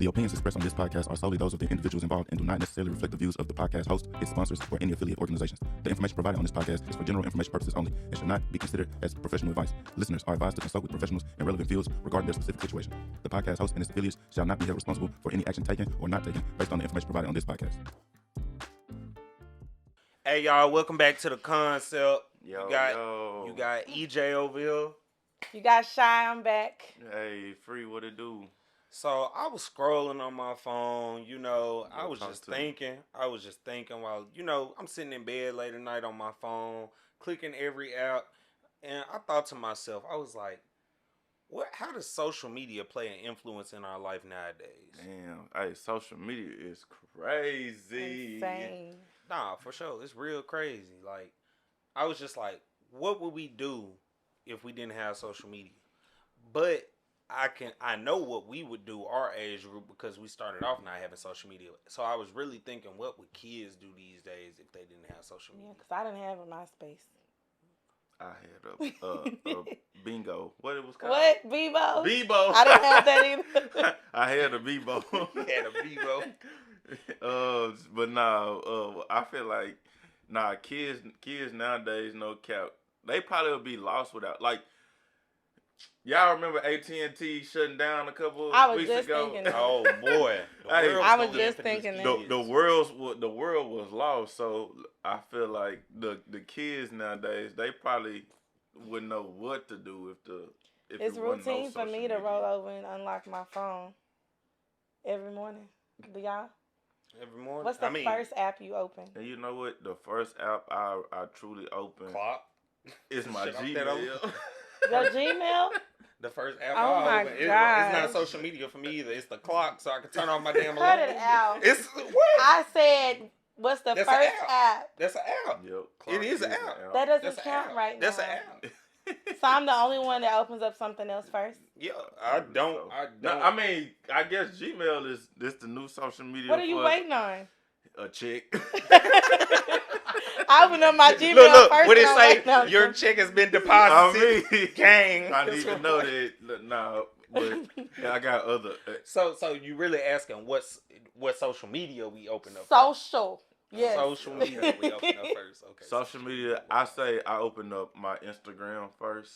The opinions expressed on this podcast are solely those of the individuals involved and do not necessarily reflect the views of the podcast host, its sponsors, or any affiliate organizations. The information provided on this podcast is for general information purposes only and should not be considered as professional advice. Listeners are advised to consult with professionals in relevant fields regarding their specific situation. The podcast host and its affiliates shall not be held responsible for any action taken or not taken based on the information provided on this podcast. Hey y'all, welcome back to the concept. Yo, You got EJ over here. You got Shy, I'm back. Hey, Free, what it do? So I was scrolling on my phone, I was just thinking while, I'm sitting in bed late at night on my phone, clicking every app, and I thought to myself, I was like, how does social media play an influence in our life nowadays? Damn, hey, social media is crazy. Insane. Nah, for sure. It's real crazy. Like, I was just like, what would we do if we didn't have social media? But I know what we would do, our age group, because we started off not having social media. So I was really thinking, what would kids do these days if they didn't have social media? Yeah, because I didn't have a MySpace. I had a bingo. What it was called? What? Bebo? Bebo. I didn't have that either. I had a Bebo. Had a Bebo. But nah, I feel like kids nowadays, no cap, they probably would be lost without, like, y'all remember AT&T shutting down a couple I was weeks just ago? thinking that. Oh boy. I was just thinking that. The world was lost, so I feel like the kids nowadays, they probably wouldn't know what to do if It's it wasn't no routine for social me media. to roll over and unlock my phone every morning. Do y'all? Every morning. What's the first app you open? And you know what? The first app I truly open Clock. is my Shit, I'm dead Gmail. Your Gmail? The first app Oh I my open. It's gosh. not social media for me either. It's the clock, so I can turn off my damn Cut alarm. it out. It's what? I said, what's the That's an first app. app? That's an app. Yep, It is an app. That doesn't That's an count app. right That's now. an app. So I'm the only one that opens up something else first? Yeah, I don't. No, I mean, I guess Gmail is the new social media. What are you for waiting on? a chick. I open up my Gmail Look, first. what and it I'm say? waiting on Your something. check has been deposited. I mean, Gang. I need to know that. No, but I got other. So you really asking what social media we open up? Social. Yes. Social media we open up first. Okay. Social media, I say I open up my Instagram first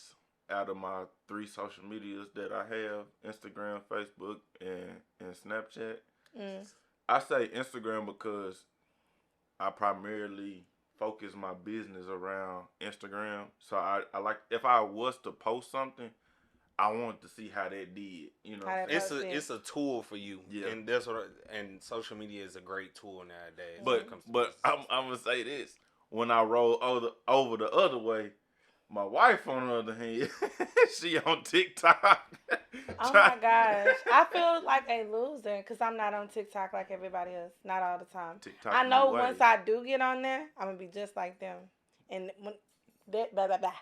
out of my 3 social medias that I have: Instagram, Facebook, and Snapchat. Mm. I say Instagram because I primarily focus my business around Instagram. So I like, if I was to post something, I want to see how that did. How that it's a tool for you. Yeah. And that's and social media is a great tool nowadays. when it comes to But business. I'm gonna say this: when I roll over the other way, my wife, on the other hand, she on TikTok. Oh my gosh. I feel like a loser because I'm not on TikTok like everybody else. Not all the time. TikTok I know new way. once I do get on there, I'm going to be just like them. And when that, blah, blah, blah.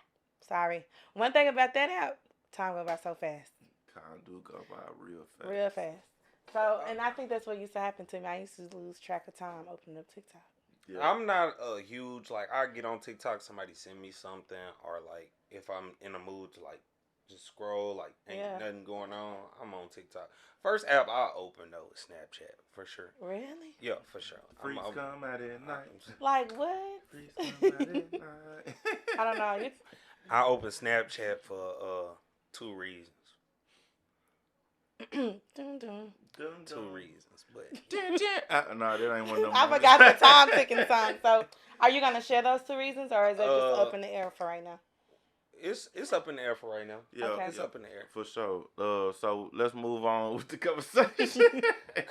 Sorry. One thing about that app, time go by so fast. Time do go by real fast. Real fast. So, and I think that's what used to happen to me. I used to lose track of time opening up TikTok. Yeah. I'm not a huge, like, I get on TikTok, somebody send me something, or like if I'm in a mood to like just scroll, like ain't nothing going on, I'm on TikTok. First app I open though is Snapchat for sure. Really? Yeah, for sure. Freaks come out at night. Like what? Freaks come out at night. I don't know. I open Snapchat for 2 reasons. Dun, dun. Two reasons, but No, that ain't one of them. I forgot the time ticking song. So, are you gonna share those 2 reasons, or is it just up in the air for right now? it's up in the air for right now. Yeah, Okay. It's up in the air. for sure. So let's move on with the conversation.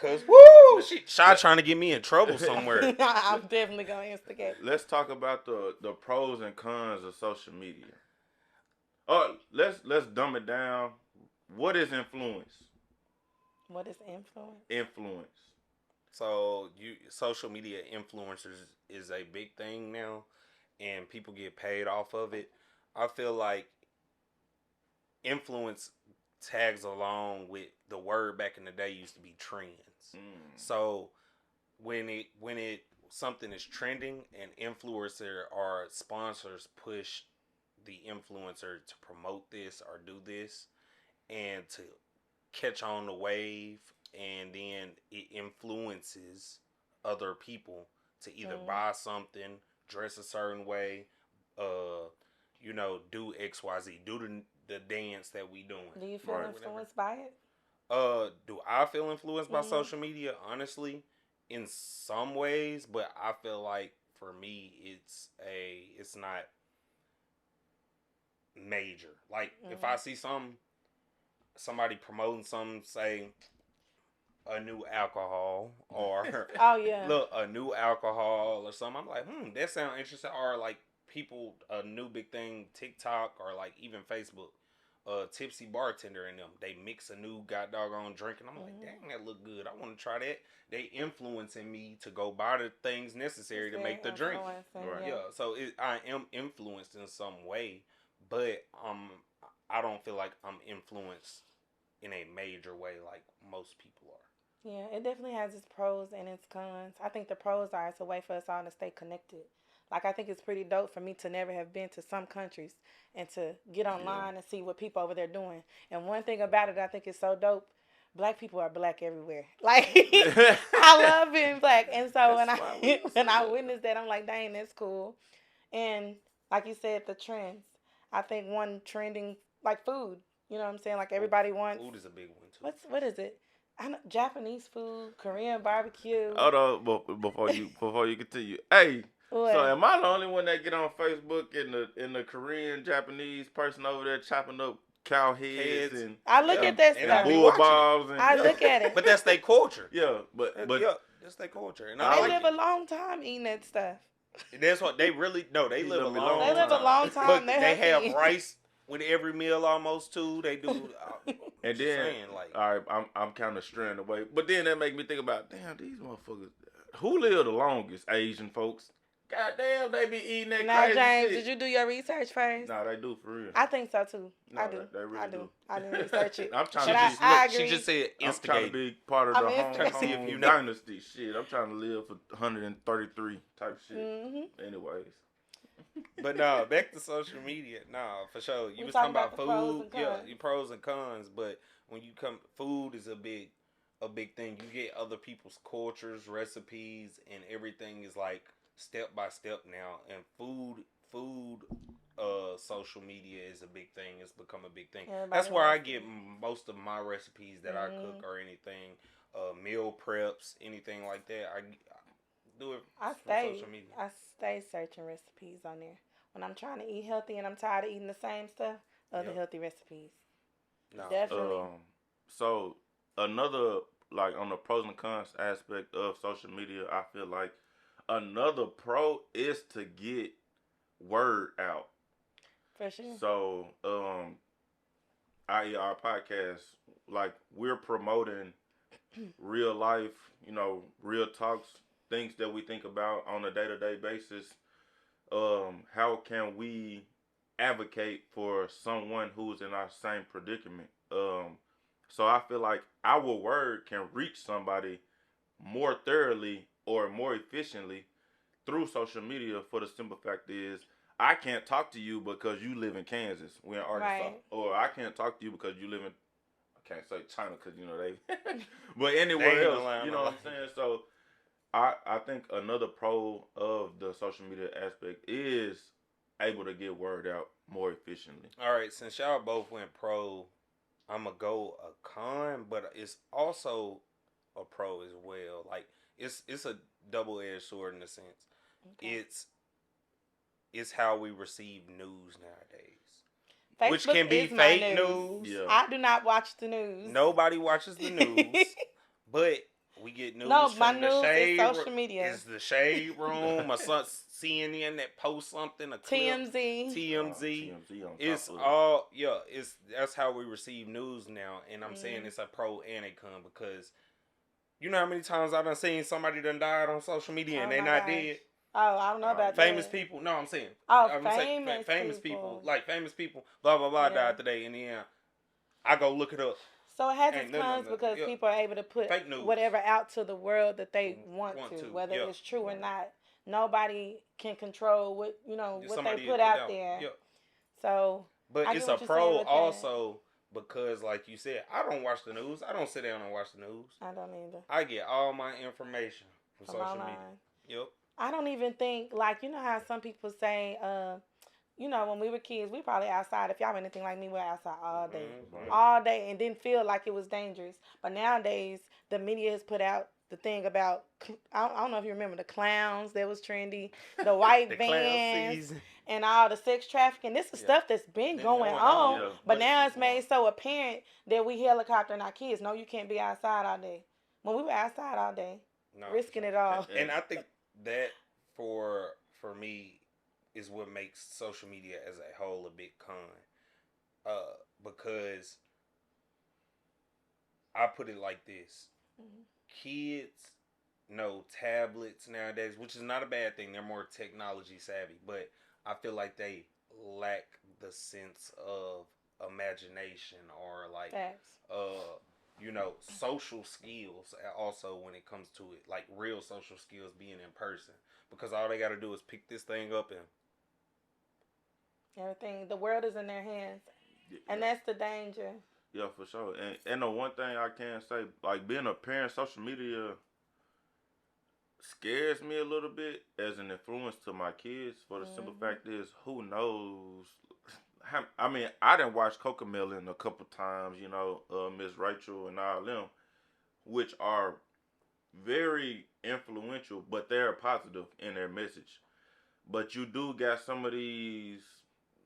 Cause woo, Shy trying to get me in trouble somewhere. I'm definitely gonna instigate. Let's talk about the pros and cons of social media. Oh, let's dumb it down. What is influence? What is influence? Influence. So social media influencers is a big thing now, and people get paid off of it. I feel like influence tags along with the word back in the day used to be trends. So when it something is trending, an influencer or sponsors push the influencer to promote this or do this and to catch on the wave and then it influences other people to either buy something, dress a certain way, uh, do XYZ, do the dance that we doing. Do you feel Right. influenced by it? Do I feel influenced by social media? Honestly, in some ways, but I feel like for me, it's not major. Like if I see somebody promoting some, say a new alcohol or Oh yeah. look a new alcohol or something, I'm like, that sounds interesting. Or like people, a new big thing, TikTok or like even Facebook. Tipsy bartender in them. They mix a new god doggone drink, and I'm like, dang, that look good. I want to try that. They influencing me to go buy the things necessary to make the drink. Right. Yeah, so I am influenced in some way, but I don't feel like I'm influenced in a major way like most people are. Yeah, it definitely has its pros and its cons. I think the pros are it's a way for us all to stay connected. Like I think it's pretty dope for me to never have been to some countries and to get online and see what people over there doing. And one thing about it I think is so dope. Black people are black everywhere. Like I love being black. And so when I witnessed that I'm like, dang, that's cool. And like you said, the trends. I think one trending like food. You know what I'm saying? Like everybody wants Food is a big one too. what is it? I know, Japanese food, Korean barbecue. Hold on, before you continue. Hey, What? so am I the only one that get on Facebook in the Korean Japanese person over there chopping up cow heads and I look at that and I stuff. be bull watching balls and I look at it. But that's their culture. yeah, but Yeah, that's their culture. And They I live like a long time eating that stuff. it. That's what they really no. They He live a live a long. long They live a time. long time. But They're they healthy. have rice with every meal almost too. They do. and then saying, like, all right, I'm kind of straying away. But then that make me think about damn these motherfuckers who live the longest, Asian folks. God damn, they be eating that Now, crazy James, shit. did you do your research first? Nah, they do for real. I think so too. No, I do. they really I do. do. I didn't research it. I'm trying she to But just I look, agree. she just said I'm trying to instigate. be part of I'm the instigating. Trying to see if you Hong know. dynasty shit. I'm trying to live for 133 type shit. Anyways. But no, back to social media. No, for sure. You We was talking talking about about the pros food. and Yeah, cons. your pros and cons. But when you come, food is a big thing. You get other people's cultures, recipes, and everything is like step by step now. And food, social media is a big thing. It's become a big thing. Everybody That's where I wants get most of my recipes that I cook or anything. Meal preps, anything like that. I do it I from stay. social media. I stay searching recipes on there when I'm trying to eat healthy and I'm tired of eating the same stuff. Other healthy recipes. No. Definitely. So another like on the pros and cons aspect of social media, I feel like another pro is to get word out. For sure. So i.e. our podcast, like we're promoting real life, real talks, things that we think about on a day-to-day basis. How can we advocate for someone who's in our same predicament? So I feel like our word can reach somebody more thoroughly or more efficiently through social media, for the simple fact is I can't talk to you because you live in Kansas, we're in Arkansas. Right. Or I can't talk to you because you live in, I can't say China because, they, but anywhere else, you know what I'm saying? So I think another pro of the social media aspect is able to get word out more efficiently. All right, since y'all both went pro, I'm going to go a con, but it's also a pro as well. Like, it's a double-edged sword in a sense. Okay. It's how we receive news nowadays. Facebook Which can be is my fake news. Yeah. I do not watch the news. Nobody watches the news, but we get news No, from my the news shade is social media. It's the shade room or some CNN that posts something. A clip, TMZ. TMZ. TMZ on It's top of it. all that's how we receive news now, and I'm saying it's a pro and a con because you know how many times I done seen somebody done died on social media and Oh they my not gosh. dead. Oh, I don't know about Famous that. people. No, I'm saying. Oh, I'm saying famous people. people. Like famous people. Blah blah blah Yeah. died today, and then I go look it up. So it has Ain't its none of cons it. because Yeah. people are able to put Fake news. whatever out to the world that they Want want to, to, whether yeah. it's true or not. Nobody can control what what Somebody they put out there. Yeah. So But I it's get a what you're saying pro with that. also because, like you said, I don't watch the news. I don't sit down and watch the news. I don't either. I get all my information from social online. media. Yep. I don't even think, like, you know how some people say, you know, when we were kids, we probably outside. If y'all were anything like me, we were outside all day. Mhm. All day, and didn't feel like it was dangerous. But nowadays, the media has put out the thing about, I don't know if you remember, the clowns that was trendy, the white The clown vans, season. and all the sex trafficking. This is Yeah. stuff that's been going on. Yeah. But now it's made so apparent that we helicoptering our kids. No, you can't be outside all day. When we were outside all day, No, risking it all. And I think that for me is what makes social media as a whole a big con. Because I put it like this. Mhm. Kids know tablets nowadays, which is not a bad thing. They're more technology savvy, but I feel like they lack the sense of imagination or like Facts. you know, social skills also when it comes to it, like real social skills being in person, because all they got to do is pick this thing up and Everything, the world is in their hands, and that's the danger. Yeah, for sure. And the one thing I can say, like being a parent, social media scares me a little bit as an influence to my kids. For the simple fact is, who knows? I mean, I didn't watch Cocomelon a couple times, you know, Miss Rachel and all them, which are very influential, but they're positive in their message. But you do got some of these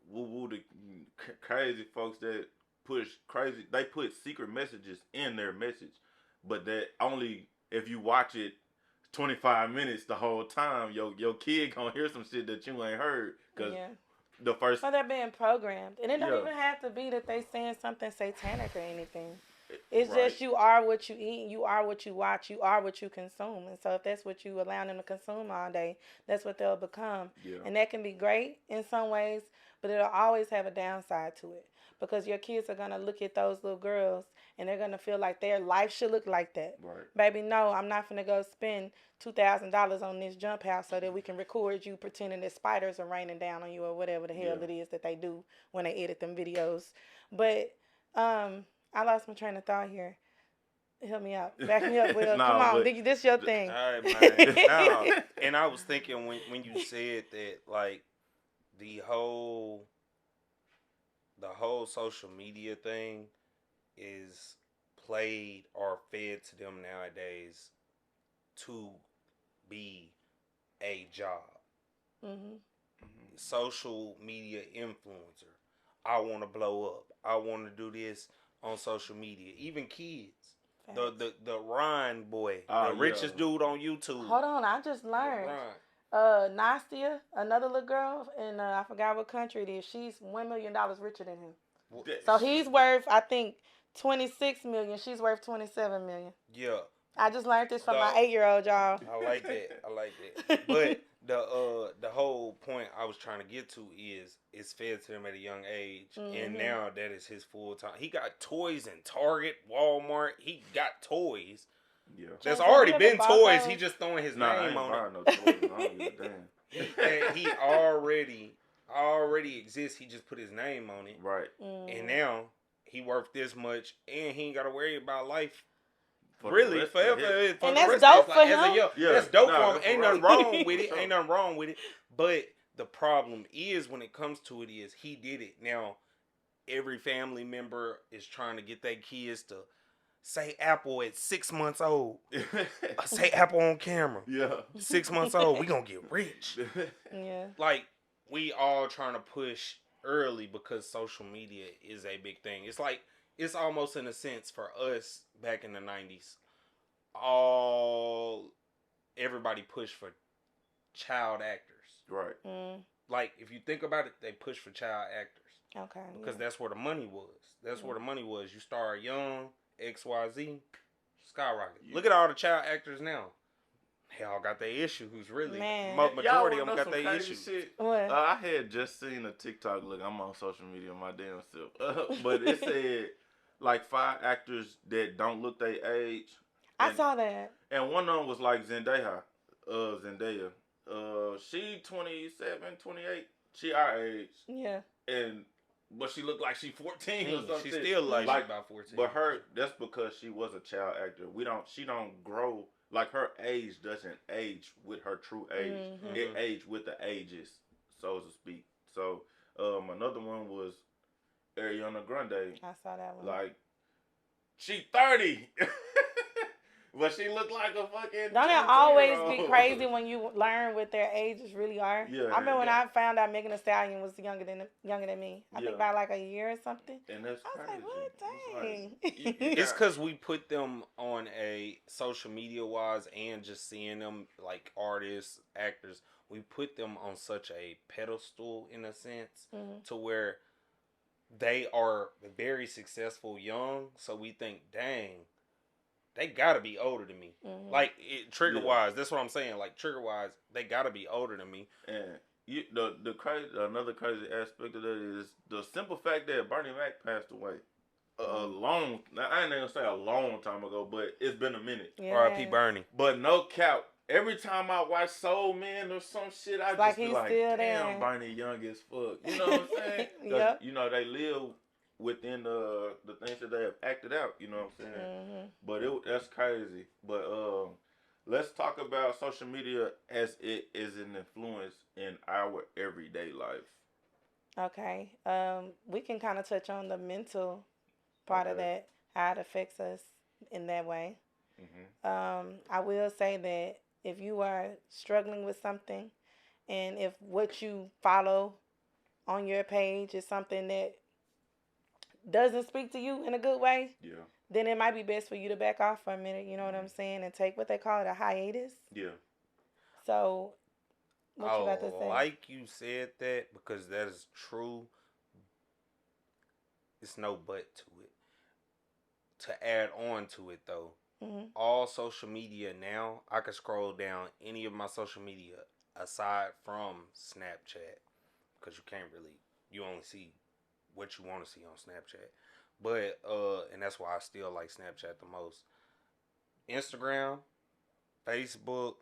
woo the crazy folks that push crazy. They put secret messages in their message, but that only if you watch it 25 minutes the whole time, your kid gonna hear some shit that you ain't heard. Cause the first. Well, they're being programmed, and it don't Yeah. even have to be that they saying something satanic or anything. It's Right. just you are what you eat, you are what you watch, you are what you consume. And so if that's what you allow them to consume all day, that's what they'll become. Yeah. And that can be great in some ways, but it'll always have a downside to it. Because your kids are going to look at those little girls and they're going to feel like their life should look like that. Right. Baby, no, I'm not going to go spend $2,000 on this jump house so that we can record you pretending that spiders are raining down on you or whatever the hell Yeah. it is that they do when they edit them videos. But I lost my train of thought here. Help me out. Back me up, Will. Nah, Come on, but- this your thing. all right, man. Now, and I was thinking when you said that, like the whole social media thing is played or fed to them nowadays to be a job. Mm-hmm. Social media influencer. I want to blow up. I want to do this on social media. Even kids. The Ron boy, the richest dude on YouTube. Hold on, I just learned. Nastia, another little girl, and I forgot what country it is. She's $1 million richer than him. So he's worth, I think, 26 million. She's worth 27 million. Yeah. I just learned this from my 8-year-old, y'all. I like that. But the whole point I was trying to get to is it's fed to him at a young age, and now that is his full time. He got toys in Target, Walmart. He got toys. Yeah. There's Have already you been ever bought toys. those? He just throwing his I name ain't on buying it. no toys. I don't give a damn. And he already exists. He just put his name on it, Right. and now he worth this much, and he ain't got to worry about life. For Really, the rest forever. of his- For And the that's rest of dope his for life. As a him. young- Yeah. That's dope Nah, for him. Ain't nothing right. wrong with it. For Ain't nothing wrong with it. But the problem is when it comes to it is he did it. Now, every family member is trying to get their kids to say Apple at 6 months old. Say Apple on camera. Yeah. 6 months old. We gonna get rich. Yeah. Like, we all trying to push early because social media is a big thing. It's like, it's almost in a sense for us back in the 90s. Everybody pushed for child actors. Right. Like, if you think about it, they push for child actors. Okay. Because that's where the money was. That's where the money was. You start young, XYZ, skyrocket. Yeah. Look at all the child actors now. They all got their issues, really. Man. Majority Y'all of them know got some their crazy issues. shit? What? I had just seen a TikTok. Look, I'm on social media my damn self. But it said like 5 actors that don't look their age. I saw that. And one of them was like Zendaya. She 27, 28. She our age. Yeah. And but she looked like she 14 or something. She still like she about 14. But that's because she was a child actor. She don't grow, like her age doesn't age with her true age. Mm-hmm. It aged with the ages, so to speak. So another one was Ariana Grande. I saw that one. Like, she 30. But she looked like a fucking. Don't it always be crazy when you learn what their ages really are? Yeah. I remember when I found out Megan Thee Stallion was younger than me. I think by like a year or something. And that's crazy. I was like, what? Dang. It's because we put them on a social media wise and just seeing them like artists, actors. We put them on such a pedestal in a sense to where they are very successful young. So we think, dang, they gotta be older than me. Like trigger wise, that's what I'm saying. Like trigger wise, they gotta be older than me. And another crazy aspect of that is the simple fact that Bernie Mac passed away I ain't gonna say a long time ago, but it's been a minute. Yeah. R.I.P. Bernie. But no cap, every time I watch Soul Man or some shit, I just be like, damn, Bernie young as fuck. You know what I'm saying? Yep. You know, they live within the things that they have acted out, you know what I'm saying? But that's crazy. But let's talk about social media as it is an influence in our everyday life. Okay. We can kind of touch on the mental part of that, how it affects us in that way. I will say that if you are struggling with something and if what you follow on your page is something that doesn't speak to you in a good way, then it might be best for you to back off for a minute, you know what I'm saying, and take what they call it a hiatus. So, what you got to say? Like you said that, because that is true. It's no but to it. To add on to it, though, all social media now, I can scroll down any of my social media aside from Snapchat, because you only see what you want to see on Snapchat. But and that's why I still like Snapchat the most. Instagram, Facebook,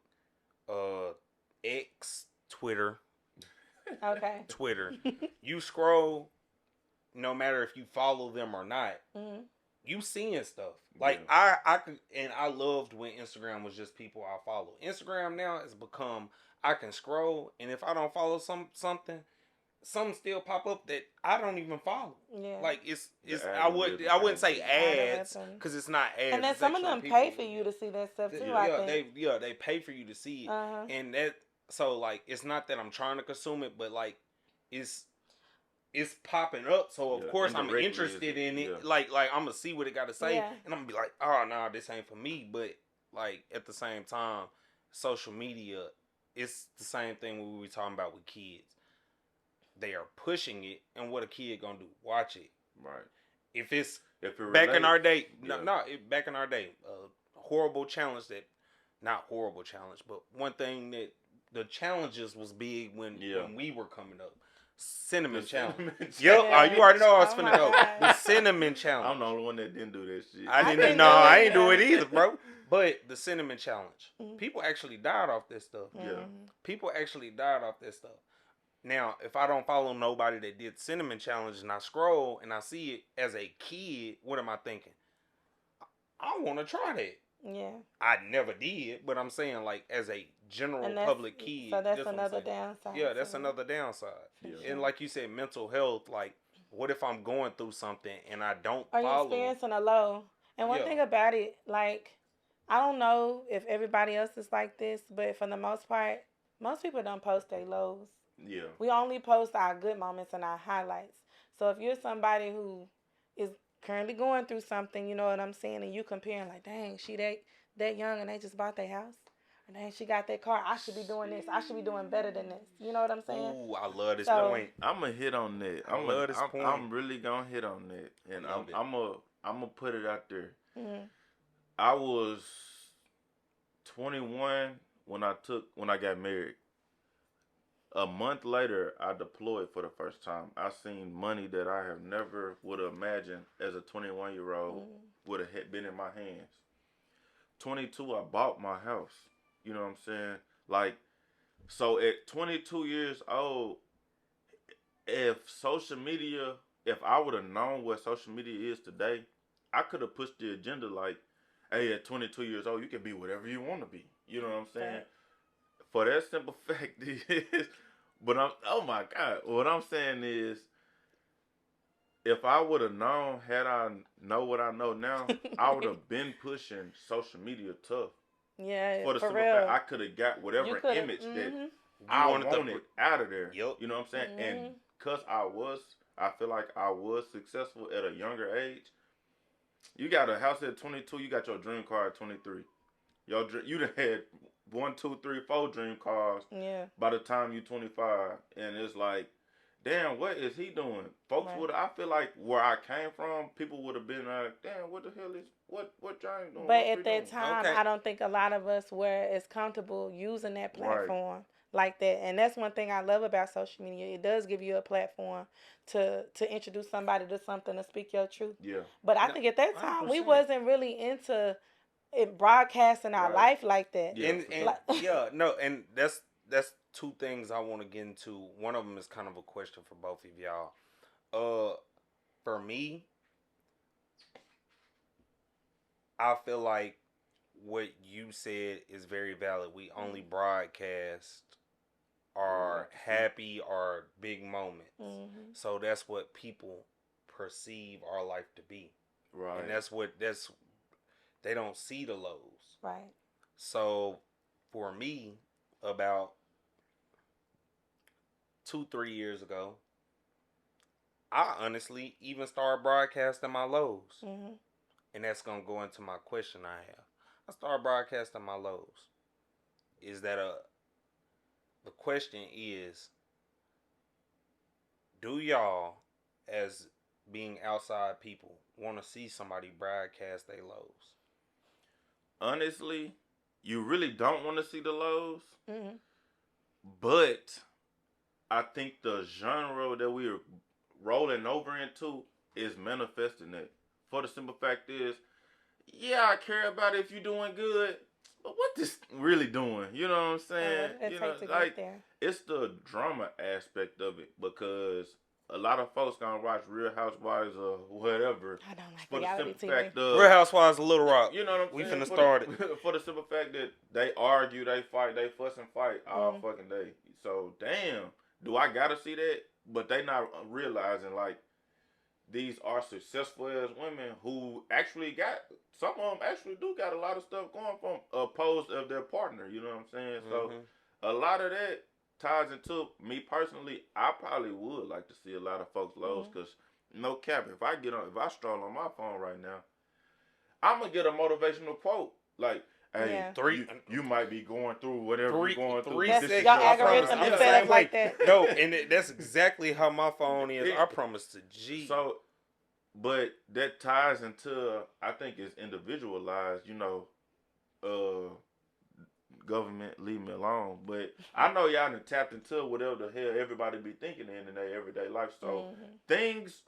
X, Twitter. Okay. Twitter. You scroll, no matter if you follow them or not, you seeing stuff. Like I could, and I loved when Instagram was just people I follow. Instagram now has become, I can scroll, and if I don't follow something still pop up that I don't even follow. Yeah. Like it's I wouldn't say ads because it's not ads. And then some of them pay for you to see that stuff too. I think they pay for you to see it, and that so like it's not that I'm trying to consume it, but like it's popping up. So of course I'm interested in it. Yeah. Like I'm gonna see what it got to say, and I'm gonna be like, oh no, this ain't for me. But like at the same time, social media, it's the same thing we were talking about with kids. They are pushing it, and what a kid gonna do? Watch it. Right. If it back in our day, back in our day, horrible challenge not horrible challenge, but one thing that the challenges was big when we were coming up. Cinnamon challenge. Yep. You already know I was finna go. The cinnamon challenge. I'm the only one that didn't do that shit. I ain't do it either, bro. But the cinnamon challenge. People actually died off this stuff. Yeah. People actually died off this stuff. Now, if I don't follow nobody that did cinnamon challenge and I scroll and I see it as a kid, what am I thinking? I want to try that. Yeah. I never did, but I'm saying like as a general public kid. So that's another downside. Yeah, that's another downside. Yeah. And like you said, mental health, like what if I'm going through something and I don't follow? Are you experiencing a low? And one thing about it, like, I don't know if everybody else is like this, but for the most part, most people don't post their lows. Yeah. We only post our good moments and our highlights. So if you're somebody who is currently going through something, you know what I'm saying, and you comparing like, dang, she that young and they just bought their house. Or dang, she got that car. I should be doing this. I should be doing better than this. You know what I'm saying? Ooh, I love this point. I'm gonna hit on that. I love this point. I'm really gonna hit on that, and I'm gonna put it out there. Mm-hmm. I was 21 when I got married. A month later, I deployed for the first time. I seen money that I have never would have imagined as a 21-year-old would have been in my hands. 22, I bought my house. You know what I'm saying? Like, so at 22 years old, if social media, if I would have known what social media is today, I could have pushed the agenda like, hey, at 22 years old, you can be whatever you want to be. You know what I'm saying? Right. For that simple fact is, oh my God, what I'm saying is, if I would have known, had I know what I know now, I would have been pushing social media tough. Yeah, For the for simple fact, real. I could have got You whatever could have. image that Mhm. I wanted the wanted out of there. Yep. You know what I'm saying? And Mhm. because I feel like I was successful at a younger age. You got a house at 22, you got your dream car at 23. You done had one, two, three, four dream cars Yeah. by the time you 25. And it's like, damn, what is he doing? Folks Right. would, I feel like where I came from, people would have been like, damn, what the hell is, what James doing? But What at Bree that doing? time, Okay. I don't think a lot of us were as comfortable using that Right. platform like that. And that's one thing I love about social media. It does give you a platform to introduce somebody to something, to speak your truth. Yeah. But I No, think at that time we 100%. wasn't really into it broadcasting our Right. life like that. Yeah, and for and sure. Like- yeah, no, and that's two things I want to get into. One of them is kind of a question for both of y'all. For me, I feel like what you said is very valid. We only broadcast our happy or big moments. Mhm. So that's what people perceive our life to be. Right. And they don't see the lows. Right. So for me, about 2-3 years ago, I honestly even started broadcasting my lows. Mhm. And that's gonna go into my question I have. I started broadcasting my lows. Is that the question is, do y'all, as being outside people, want to see somebody broadcast their lows? Honestly, you really don't want to see the lows, Mhm. but I think the genre that we are rolling over into is manifesting it. For the simple fact is, yeah, I care about it if you're doing good, but what this really doing? You know what I'm And saying? what did it You know, take to like get there? it's the drama aspect of it because a lot of folks gonna watch Real Housewives or whatever I don't like for the reality simple TV. fact of Real Housewives of Little Rock. you know what I'm We saying? finna For start the, for the simple fact that they argue, they fight, they fuss and fight all Mm. fucking day. So damn, do I gotta see that? But they not realizing like these are successful as women who actually got some of them actually do got a lot of stuff going from opposed of their partner. You know what I'm saying? So a lot of that ties into me personally. I probably would like to see a lot of folks lows because no cap. If I stroll on my phone right now, I'm gonna get a motivational quote like, "Hey, Yeah. you might be going through whatever you're going through. Three but That's this is your seconds. your I promise. algorithm sign." I'm is the set same up way. like that. No, and that's exactly how my phone is. I promise to G. So, but that ties into I think it's individualized. You know, government leave me alone. But I know y'all done tapped into whatever the hell everybody be thinking in their everyday life. So things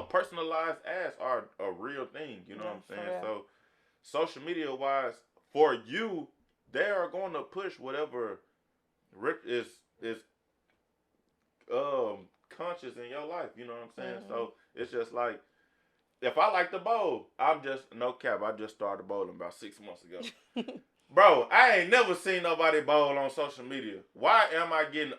personalized ads are a real thing. You know what I'm for saying? real. So social media wise, for you, they are going to push whatever is conscious in your life. You know what I'm saying? So it's just like if I like to bowl, I'm just no cap. I just started bowling about 6 months ago. Bro, I ain't never seen nobody bowl on social media. Why am I getting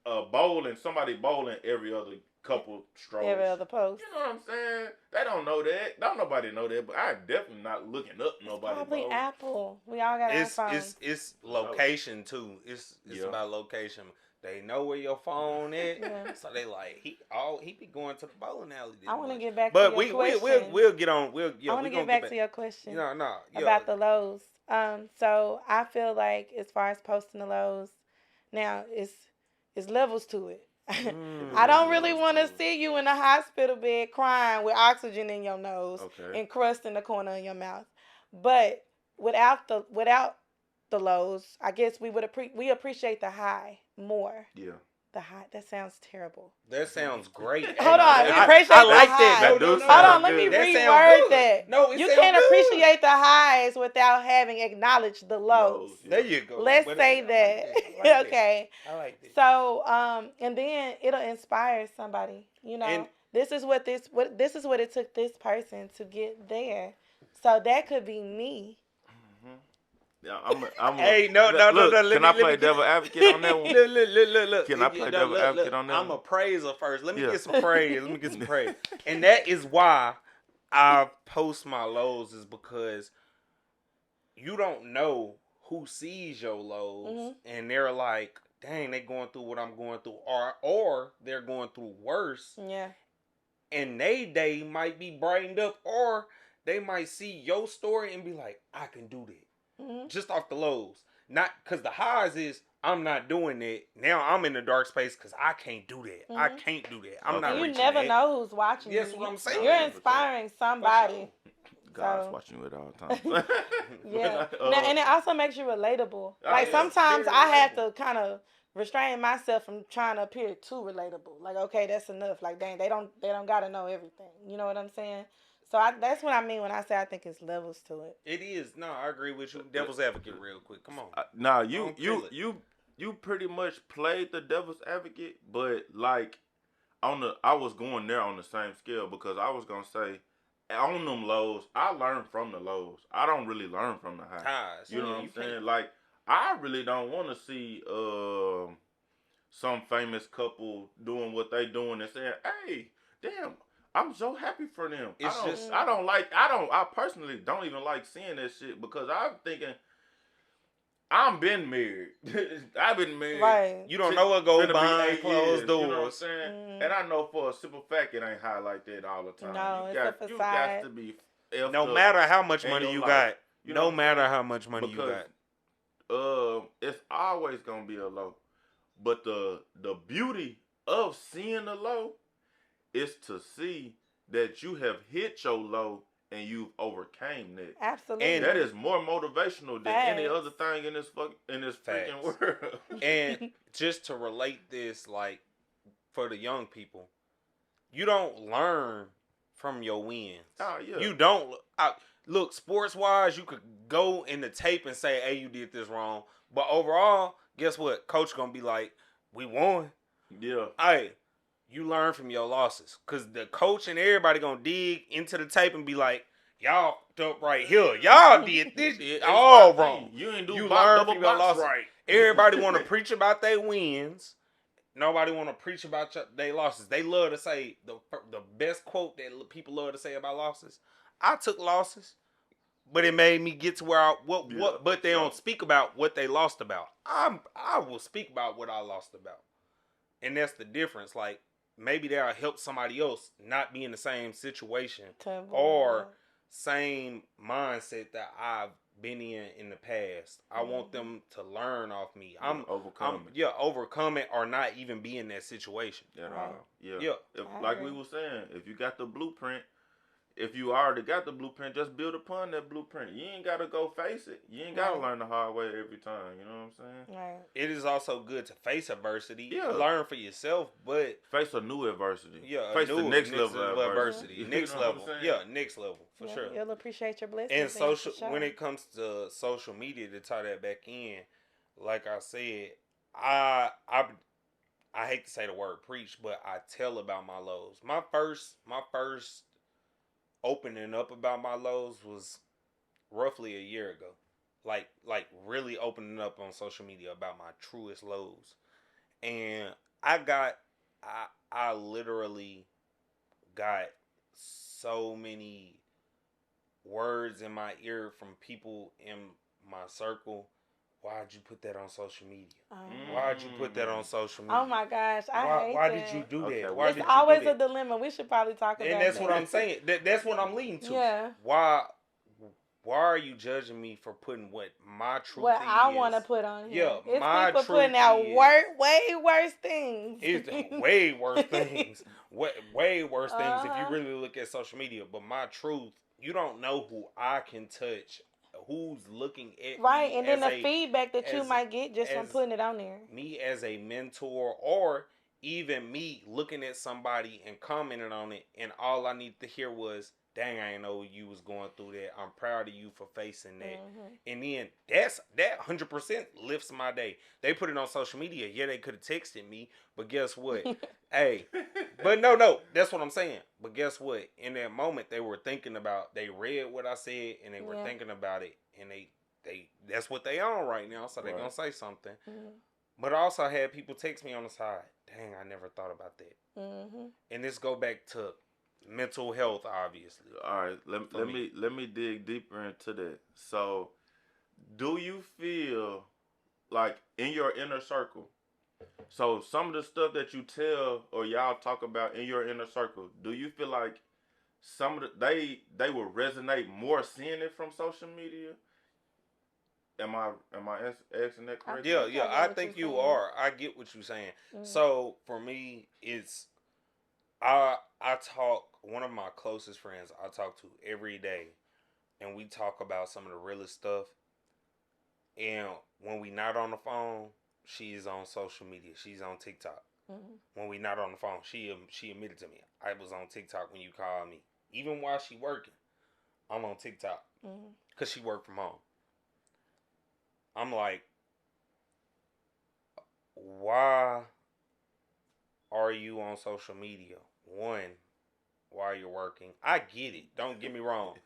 a bowl and somebody bowling every other couple strokes? Every other post. You know what I'm saying? They don't know that. Don't nobody know that. But I definitely not looking up nobody. Probably bowl. Apple. We all got iPhones. It's location too. It's about location. They know where your phone is, so they like he be going to the bowling alley. I want to get back but to your question. we'll get on. I want to get back to your question. No. About the lows. So I feel like as far as posting the lows, now it's levels to it. I don't really want to see you in a hospital bed crying with oxygen in your nose and crust in the corner of your mouth. But without the lows, I guess we appreciate the high more. Yeah. The high. That sounds terrible. That sounds great. Hold on, we appreciate I the like high. that. Hold on, let me reword that. No, you can't appreciate the highs without having acknowledged the lows. There you go. Let's say that. Okay. I like that. So, and then it'll inspire somebody. You know, this is what it took this person to get there. So that could be me. Yeah, I'm Hey, no. Look, can I play get devil advocate on that one? Look. Can I play devil advocate on that I'm one? a praiser first. Let me Yeah. get some praise. And that is why I post my lows, is because you don't know who sees your lows, and they're like, dang, they going through what I'm going through, or they're going through worse. Yeah. And they might be brightened up, or they might see your story and be like, I can do that. Just off the lows. Not because the highs is, I'm not doing it. Now I'm in the dark space because I can't do that. I can't do that. I'm not You reaching never that. know who's watching you. That's what I'm saying. You're inspiring somebody. God's watching you at all times. Yeah. And it also makes you relatable. Like, yeah, sometimes very I have relatable. to kind of restrain myself from trying to appear too relatable. Like, okay, that's enough. Like, dang, they don't gotta know everything. You know what I'm saying? So that's what I mean when I say I think it's levels to it. It is. No, I agree with you. Devil's advocate real quick. Come on. Nah, you pretty much played the devil's advocate, but like I was going there on the same scale, because I was gonna say, on them lows, I learn from the lows. I don't really learn from the highs. You know what I'm saying? Like, I really don't want to see some famous couple doing what they doing and saying, "Hey, damn, I'm so happy for them." I personally don't even like seeing that shit, because I'm thinking, I'm been married. I've been married. Right. You don't know what goes Finna be behind 8 closed years, doors. you know what I'm saying? And I know for a simple fact it ain't high like that all the time. No, you it's a you facade. got to be effed No up matter how much in money your you life. got. You know No what I'm matter saying? how much money you got. It's always gonna be a low. But the beauty of seeing the low is to see that you have hit your low and you've overcame that. Absolutely. And that is more motivational than any Facts. other thing in this freaking Facts. world. And just to relate this, like, for the young people, you don't learn from your wins. Oh, yeah. You don't. Look, sports wise, you could go in the tape and say, hey, you did this wrong. But overall, guess what? Coach gonna be like, we won. Yeah. Hey, you learn from your losses. Because the coach and everybody gonna dig into the tape and be like, y'all fucked up right here. Y'all did this all wrong. You ain't do You learn learn from from your losses. right. Everybody want to preach about their wins. Nobody want to preach about their losses. They love to say, the best quote that people love to say about losses, I took losses, but it made me get to where but they don't speak about what they lost about. I will speak about what I lost about. And that's the difference. Like, maybe that'll help somebody else not be in the same situation or same mindset that I've been in the past. I want them to learn off me. Overcome it or not even be in that situation. Like we were saying, if you got the blueprint, if you already got the blueprint, just build upon that blueprint. You ain't got to go face it. You ain't got to learn the hard way every time. You know what I'm saying? Right. It is also good to face adversity. Yeah. Learn for yourself, but face a new adversity. Yeah. Face the next level of adversity. Next level. Yeah, next level for sure. You'll appreciate your blessings. And when it comes to social media, to tie that back in, like I said, I hate to say the word preach, but I tell about my lows. My first opening up about my lows was roughly a year ago. Like really opening up on social media about my truest lows. And I literally got so many words in my ear from people in my circle. Why'd you put that on social media? Why'd you put that on social media? Oh my gosh, why did you do that? Why it's always a dilemma. We should probably talk about that. And that's that. what I'm saying. That's what I'm leading to. Yeah. Why are you judging me for putting what my truth what is? I want to put on here? Yeah, it's my people truth putting out is, way worse things. It's way worse things. Way worse things if you really look at social media. But my truth, you don't know who I can touch. Who's looking at right, me and then the feedback that you might get just from putting it on there. Me as a mentor, or even me looking at somebody and commenting on it, and all I need to hear was, dang, I ain't know you was going through that. I'm proud of you for facing that. Mm-hmm. And then that 100% lifts my day. They put it on social media. Yeah, they could have texted me, but guess what? Hey, but no, that's what I'm saying. But guess what? In that moment, they were thinking about. They read what I said, and they were thinking about it, and they that's what they on right now. So they gonna say something. Mm-hmm. But I also had people text me on the side. Dang, I never thought about that. Mm-hmm. And this go back to mental health, obviously. All right, let me dig deeper into that. So, do you feel like in your inner circle? So, some of the stuff that you tell or y'all talk about in your inner circle, do you feel like some of they will resonate more seeing it from social media? Am I asking that correctly? Yeah, I think you are. I get what you're saying. Mm-hmm. So for me, it's I talk one of my closest friends I talk to every day, and we talk about some of the realest stuff. And when we not on the phone, she is on social media. She's on TikTok. Mm-hmm. When we not on the phone, she admitted to me, I was on TikTok when you called me. Even while she working, I'm on TikTok because she worked from home. I'm like, why are you on social media? One, while you're working. I get it. Don't get me wrong.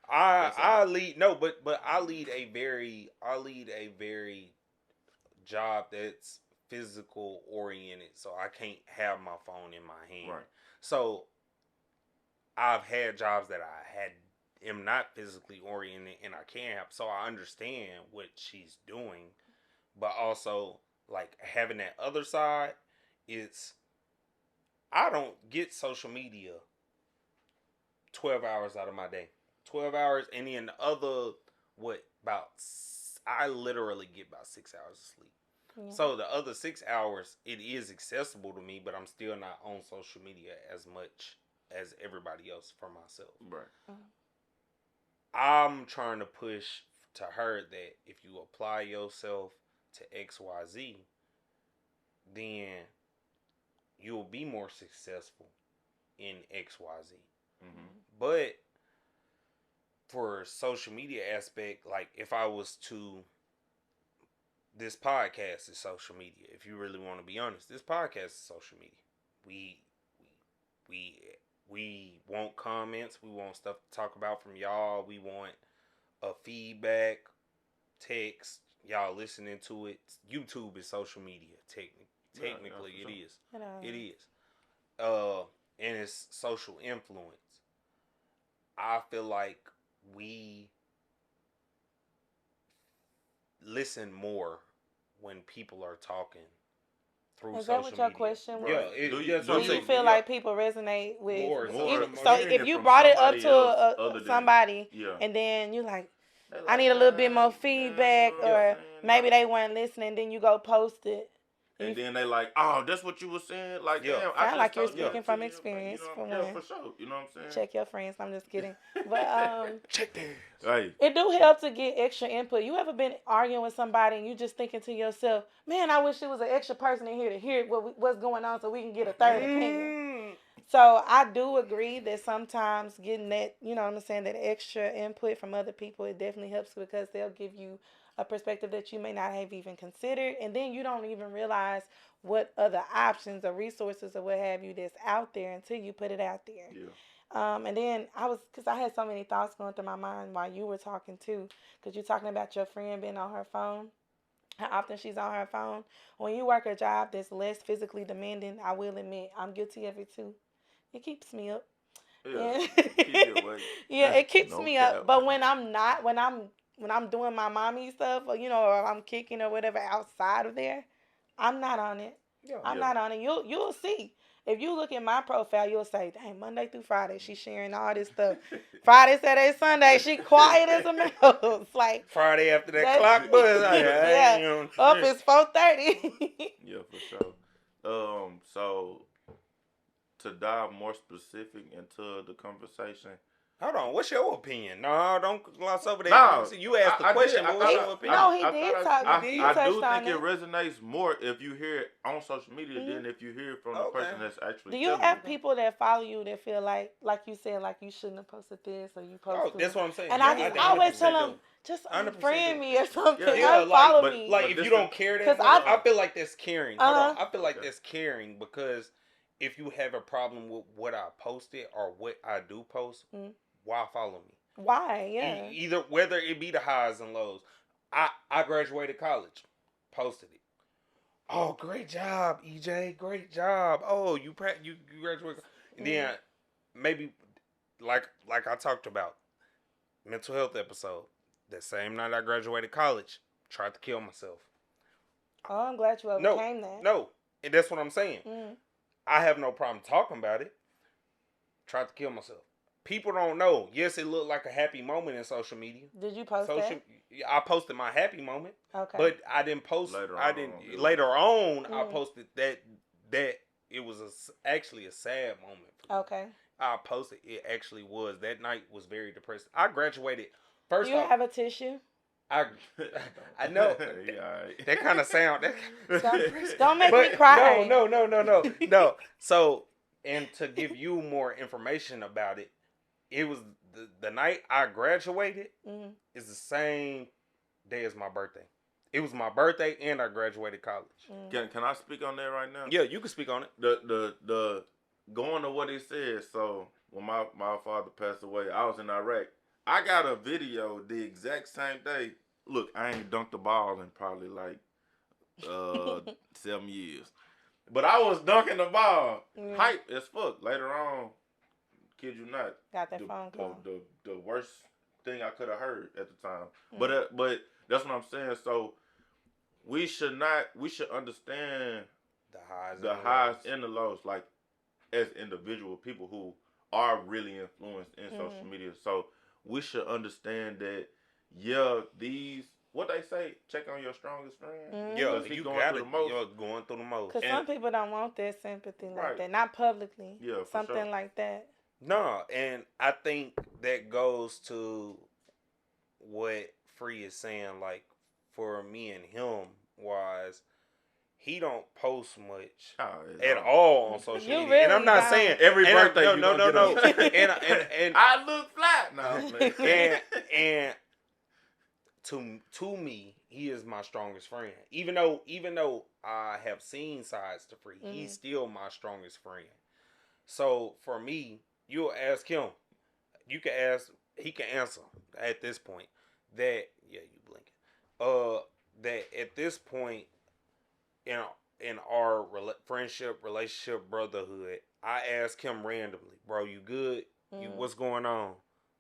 I lead but I lead a very job that's physical oriented, so I can't have my phone in my hand. Right. So I've had jobs that am not physically oriented and I can't have, so I understand what she's doing, but also like having that other side, it's I don't get social media 12 hours out of my day. 12 hours, and then the other, I literally get about 6 hours of sleep. Yeah. So the other 6 hours, it is accessible to me, but I'm still not on social media as much as everybody else for myself. Right. I'm trying to push to her that if you apply yourself to XYZ, then you'll be more successful in XYZ. Mm-hmm. But for social media aspect, like if I was to, this podcast is social media. If you really want to be honest, this podcast is social media. We want comments. We want stuff to talk about from y'all. We want a feedback, text. Y'all listening to it. YouTube is social media. Technically, it is. It is. And it's social influence. I feel like we listen more when people are talking through social media. Is that what your question was? Yeah. Do you feel like people resonate with more so if you brought it up to somebody and then you like, I need a little bit more feedback, or maybe they weren't listening, then you go post it. And then they like, oh, that's what you were saying? Like, damn, I sound like you're speaking from experience. For one. For sure. You know what I'm saying? Check your friends. I'm just kidding. But check theirs. Right. It do help to get extra input. You ever been arguing with somebody and you just thinking to yourself, man, I wish there was an extra person in here to hear what's going on so we can get a third opinion. So I do agree that sometimes getting that, you know what I'm saying, that extra input from other people, it definitely helps because they'll give you a perspective that you may not have even considered, and then you don't even realize what other options or resources or what have you that's out there until you put it out there. Yeah. And then because I had so many thoughts going through my mind while you were talking too, because you're talking about your friend being on her phone, how often she's on her phone. When you work a job that's less physically demanding, I will admit, I'm guilty of it too. It keeps me up. Yeah, it keeps me up. But when I'm doing my mommy stuff, or or I'm kicking or whatever outside of there, I'm not on it. I'm not on it. You'll see. If you look at my profile, you'll say, dang, Monday through Friday, she's sharing all this stuff. Friday, Saturday, Sunday, she quiet as a mouse. Like Friday after that clock buzz. Up is 4:30. Yeah, for sure. So to dive more specific into the conversation, Hold on, what's your opinion? No, don't gloss over that. No, You asked the I question, did. but what's your opinion? No, he did talk. I He do touched on think it it. resonates more if you hear it on social media than if you hear it from the person that's actually. Do you telling have you. people that follow you that feel like you said, like you shouldn't have posted this or you posted? That's what I'm saying. And Yeah, I just 100% always tell do. them, just 100% unfriend do. me or something. Yeah, Unfollow but- me. Like But if this you don't the- care that 'Cause much, I- I feel like that's caring. Hold on, Uh-huh. I feel like that's caring because if you have a problem with what I posted or what I do post, why follow me? Why? Yeah. Either whether it be the highs and lows. I graduated college, posted it. Oh, great job, EJ! Great job. Oh, you graduated, and then maybe like I talked about mental health episode. That same night I graduated college, tried to kill myself. Oh, I'm glad you overcame that. No, and that's what I'm saying. Mm. I have no problem talking about it. Tried to kill myself. People don't know. Yes, it looked like a happy moment in social media. Did you post that? I posted my happy moment. Okay. But I didn't post. Later I on, didn't. it Later was- on, I posted that it was actually a sad moment for me. Okay. I posted it actually was. That night was very depressing. I graduated. First You off, have a tissue? I know Yeah, that kind of sound. Don't make me cry. No. So, and to give you more information about it, it was the night I graduated. Is the same day as my birthday. It was my birthday and I graduated college. Can I speak on that right now? Yeah, you can speak on it. The going to what he said. So when my father passed away, I was in Iraq. I got a video the exact same day. Look, I ain't dunked the ball in probably like 7 years, but I was dunking the ball, hype as fuck. Later on, kid you not, Got that phone call. The worst thing I could have heard at the time. But that's what I'm saying. So we should understand The highs and the lows, like as individual people who are really influenced in social media. So we should understand that, these, what they say, check on your strongest friend. Yeah, He you going got through it. the most. You're going through the most. Because some people don't want that sympathy like Right. that. Not publicly. Yeah, for Something sure. like that. No, and I think that goes to what Free is saying. Like for me and him, was he don't post much at all on social You media, really and I'm not don't. saying Every and birthday you no, gonna get and I look flat now. and to me, he is my strongest friend. Even though I have seen sides to Free, he's still my strongest friend. So for me, you'll ask him. You can ask. He can answer at this point. That you blinking. That at this point in our friendship, relationship, brotherhood, I ask him randomly, bro, you good? You what's going on,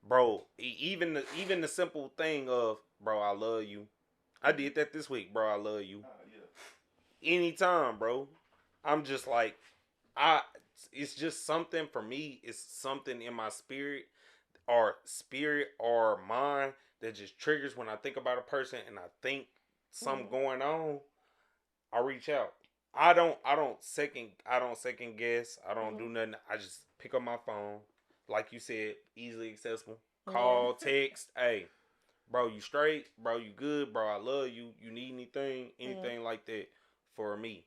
bro? Even the simple thing of, bro, I love you. I did that this week, bro. I love you. Anytime, bro. I'm just like, it's just something for me. It's something in my spirit or mind that just triggers when I think about a person and I think something going on. I reach out. I don't second guess. I don't do nothing. I just pick up my phone, like you said, easily accessible. Call, text. Hey, bro, you straight? Bro, you good? Bro, I love you. You need anything like that for me?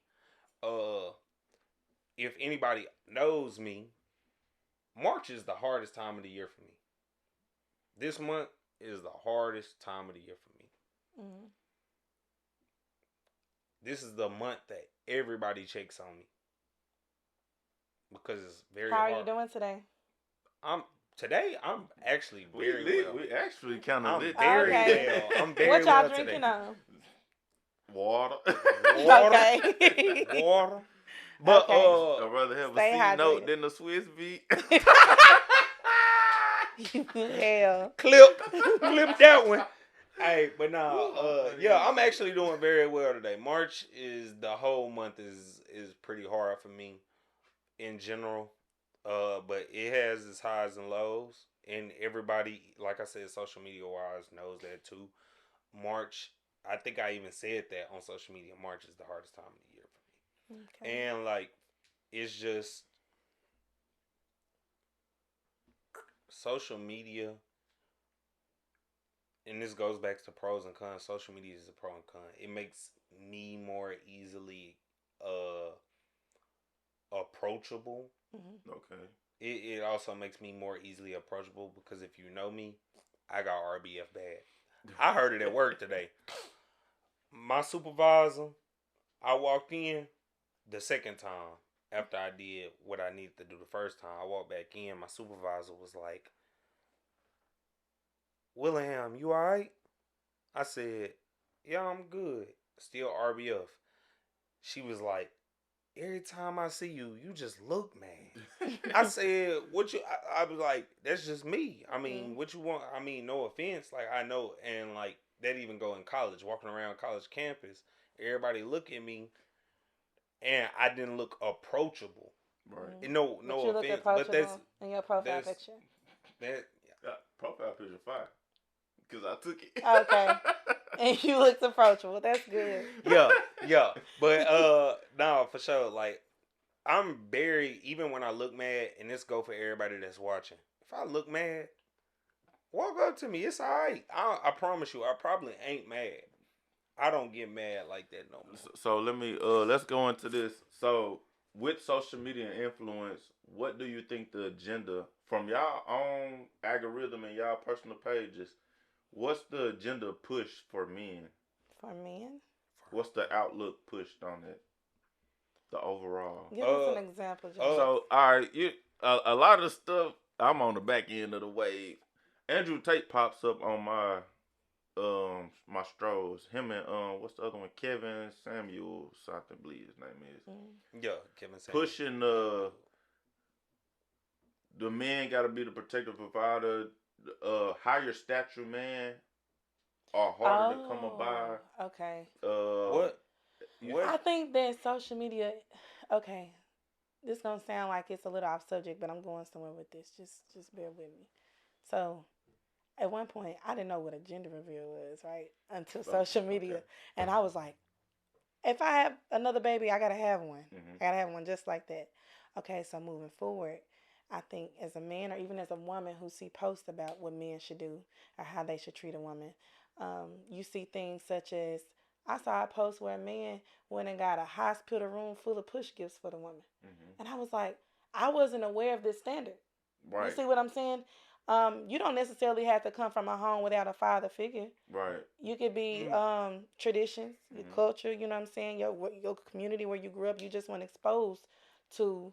If anybody knows me, March is the hardest time of the year for me. This month is the hardest time of the year for me. This is the month that everybody checks on me because it's very hard. How are you doing today? I'm actually very well. We actually kind of I'm lit. very Okay. well. I'm very What y'all well drinking today. on? Water. Okay. Water. But Okay. I'd rather have Stay a C note hydrated. than a Swiss beat. Hell. clip that one. Hey, but I'm actually doing very well today. March is the whole month is pretty hard for me in general. But it has its highs and lows, and everybody, like I said, social media wise knows that too. March, I think I even said that on social media. March is the hardest time of the year for me. Okay. And like, it's just social media, and this goes back to pros and cons. Social media is a pro and con. It makes me more easily approachable. Mm-hmm. Okay. It also makes me more easily approachable because if you know me, I got RBF bad. I heard it at work today. My supervisor, I walked in the second time after I did what I needed to do the first time. I walked back in. My supervisor was like, Willingham, you alright? I said, yeah, I'm good. Still RBF. She was like, every time I see you, you just look mad. I said, what you, I was like, that's just me. I mean, what you want? I mean, no offense. Like, I know, and like, that even go in college, walking around college campus, everybody look at me, and I didn't look approachable. Right. No, But no you look offense, but approachable in your profile that's picture. that. Profile picture fire. Because I took it. Okay. And you looked approachable. That's good. Yeah. But no, for sure. Like, I'm very, even when I look mad, and this go for everybody that's watching. If I look mad, walk up to me. It's alright. I promise you, I probably ain't mad. I don't get mad like that no more. So let me let's go into this. So with social media and influence, what do you think the agenda from y'all own algorithm and y'all personal pages? What's the agenda push for men? For men? What's the outlook pushed on it? The overall. Give us an example, Joe. So all right, a lot of the stuff I'm on the back end of the wave. Andrew Tate pops up on my strolls. Him and what's the other one? Kevin Samuels, I think believe his name is. Yeah, Kevin Samuels. Pushing the men gotta be the protective provider. Higher stature man are harder to come by. Okay. What? I think that social media. Okay, this gonna sound like it's a little off subject, but I'm going somewhere with this. Just bear with me. So, at one point, I didn't know what a gender reveal was, right? Until social media, and I was like, if I have another baby, I gotta have one. I gotta have one just like that. Okay, so moving forward, I think as a man or even as a woman who see posts about what men should do or how they should treat a woman, you see things such as I saw a post where a man went and got a hospital room full of push gifts for the woman, and I was like, I wasn't aware of this standard. Right. You see what I'm saying? You don't necessarily have to come from a home without a father figure. Right. You could be traditions, your culture, you know what I'm saying, your community where you grew up, you just weren't exposed to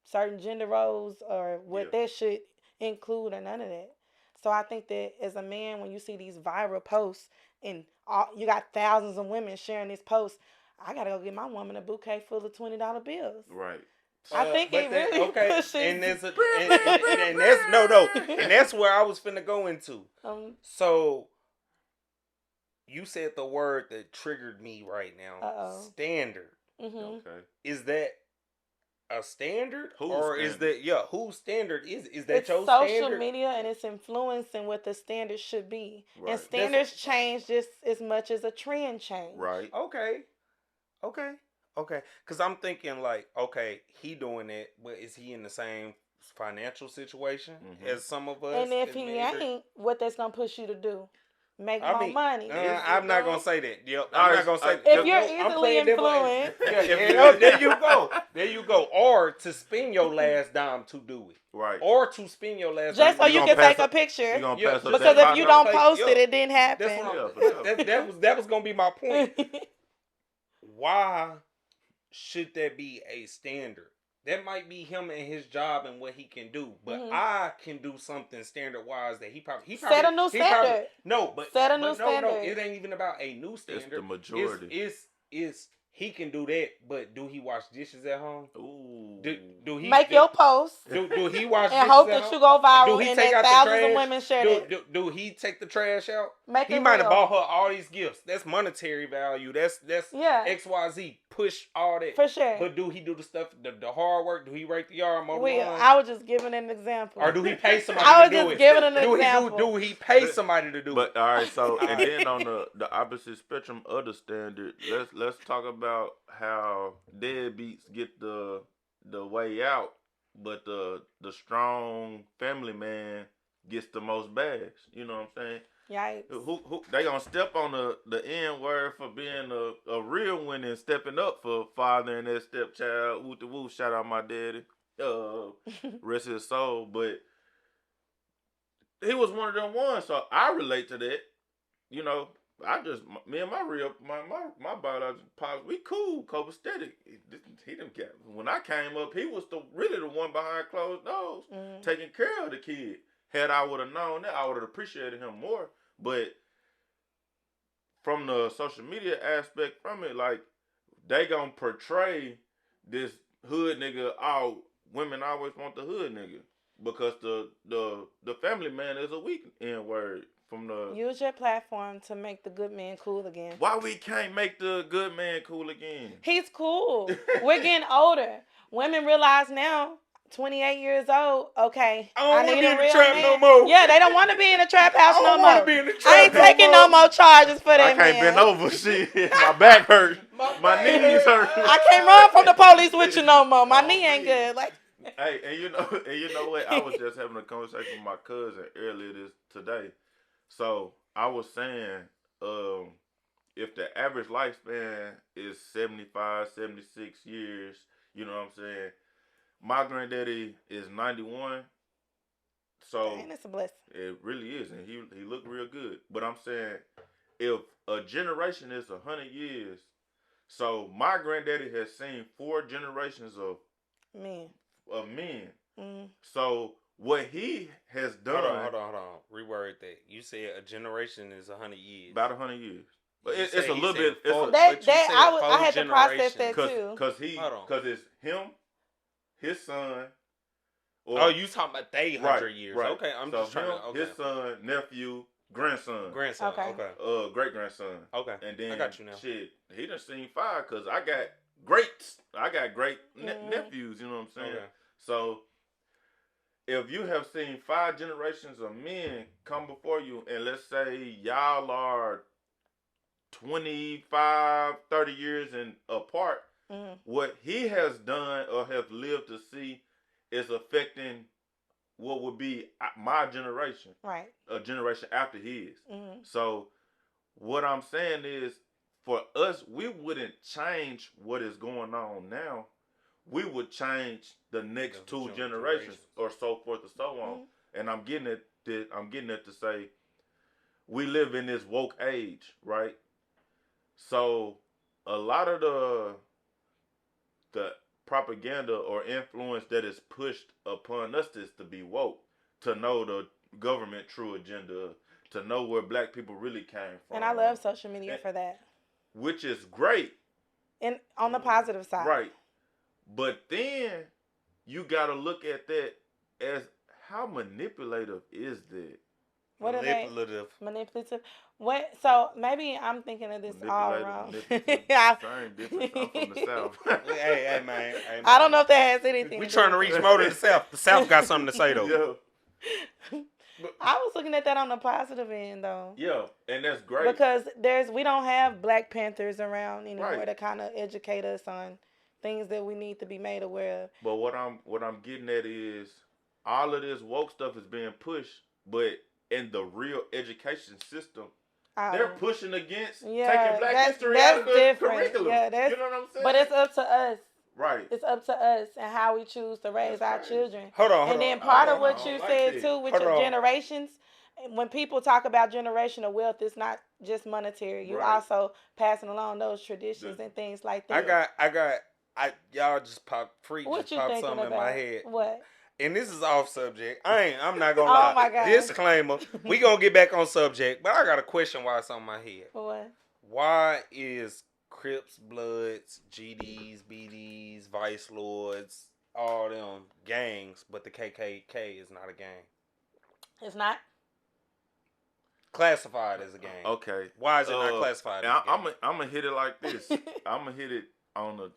certain gender roles or what that should include or none of that. So I think that as a man, when you see these viral posts and you got thousands of women sharing this post, I gotta go get my woman a bouquet full of $20 bills. Right. I think it really pushes. And that's and that's where I was finna go into. So you said the word that triggered me right now. Standard. Okay. Is that a standard? Is that whose standard is that it's your social standard? Media and it's influencing what the standard should be. Right. And standards change just as much as a trend change. Right. Okay. Because I'm thinking like, okay, he doing it, but is he in the same financial situation as some of us? And if he ain't, what that's gonna push you to do? Make more money. I'm not gonna say that. Yep, I'm not gonna say that. If you're easily influenced, there you go. Or to spend your last dime to do it. Right. Or to spend your last just dime. so you can take a picture. Because if you don't post it, it didn't happen. That was gonna be my point. Why should that be a standard? That might be him and his job and what he can do, but I can do something standard wise that he probably set a new standard. Set a new standard. No, it ain't even about a new standard. It's the majority. It's he can do that, but do he wash dishes at home? Ooh. Do he make your post? Do he wash and dishes hope at that home? you go viral Do he and take that out thousands the trash? of women share it? Do he take the trash out? He might have bought her all these gifts. That's monetary value. That's XYZ. Push all that for sure. But do he do the stuff, the hard work? Do he rake the yard, mow the lawn? I was just giving an example. Or do he pay somebody to do it? I was just giving an example. Do he pay somebody to do it? But all right, so and then on the opposite spectrum of the standard, let's talk about how deadbeats get the way out but the strong family man gets the most bags. You know what I'm saying? Yikes. Who they gonna step on the N word for being a real one and stepping up for father and their stepchild. Woo the woo, shout out my daddy. Rest his soul. But he was one of them ones, so I relate to that. You know, me and my biological pops, we cool, copacetic. He didn't get when I came up. He was really the one behind closed doors, taking care of the kid. Had I would have known that, I would have appreciated him more. But from the social media aspect from it, like they gonna portray this hood nigga. Oh, women always want the hood nigga because the family man is a weak N word. From the Use your platform to make the good man cool again. why we can't make the good man cool again? He's cool. We're getting older. Women realize now, 28 years old, okay. I don't want to need be a in the real trap man. no more. Yeah, they don't want to be in the trap house I no don't more. want to be in the trap I ain't taking no more charges for I that can't man. bend over. Shit, my back hurt. My knees hurt. I can't run from the police with you no more. My knee ain't good. Like, hey, and you know what? I was just having a conversation with my cousin earlier today. So I was saying, if the average lifespan is 75, 76 years, you know what I'm saying? My granddaddy is 91. So dang, that's a blessing. it really is, and he looked real good. But I'm saying, if a generation is 100 years, so my granddaddy has seen 4 generations of Men. So what he has done, Hold on. Reword that. You said a generation is 100 years. about 100 years. But it's a He little said bit. four- It's but you said I four had to process that generations. too. because it's him, his son. Or, Oh, you talking about they 100 right, years? right. Okay, I'm so just trying him, to. Okay. his son, nephew, grandson, Okay. great grandson. Okay. And then I got you now. Shit, he done seen 5 because I got greats. I got great nephews. You know what I'm saying? Okay. So if you have seen 5 generations of men come before you, and let's say y'all are 25, 30 years apart, what he has done or have lived to see is affecting what would be my generation. Right. A generation after his. So what I'm saying is, for us, we wouldn't change what is going on now. We would change the next 2 generations or so forth and so on. And I'm getting it to say we live in this woke age, right? So a lot of the propaganda or influence that is pushed upon us is to be woke, to know the government true agenda, to know where black people really came from. And I love social media for that. Which is great. And on the positive side. Right. But then you got to look at that as how manipulative is that? What Manipulative. Manipulative. What? So maybe I'm thinking of this all wrong. Same difference. I'm from the South. hey, man. I don't know if that has anything. We trying to reach more to the South. The South got something to say though. Yeah. I was looking at that on the positive end though. Yeah, and that's great because we don't have Black Panthers around anymore right. to kind of educate us on things that we need to be made aware of. But what I'm getting at is all of this woke stuff is being pushed, but in the real education system, they're pushing against taking Black history out of the curriculum. Yeah, you know what I'm saying? But it's up to us. Right. It's up to us and how we choose to raise our children. Hold on. And then part of what you said too with your generations, when people talk about generational wealth, it's not just monetary. You also passing along those traditions and things like that. Y'all just popped something in my head. What? And this is off subject. I'm not gonna lie. Oh my God. Disclaimer. We gonna get back on subject, but I got a question while it's on my head. What? Why is Crips, Bloods, GDs, BDs, Vice Lords, all them gangs, but the KKK is not a gang? It's not classified as a gang. Okay. Why is it not classified as a gang? I'm gonna hit it like this. I'm gonna hit it on the.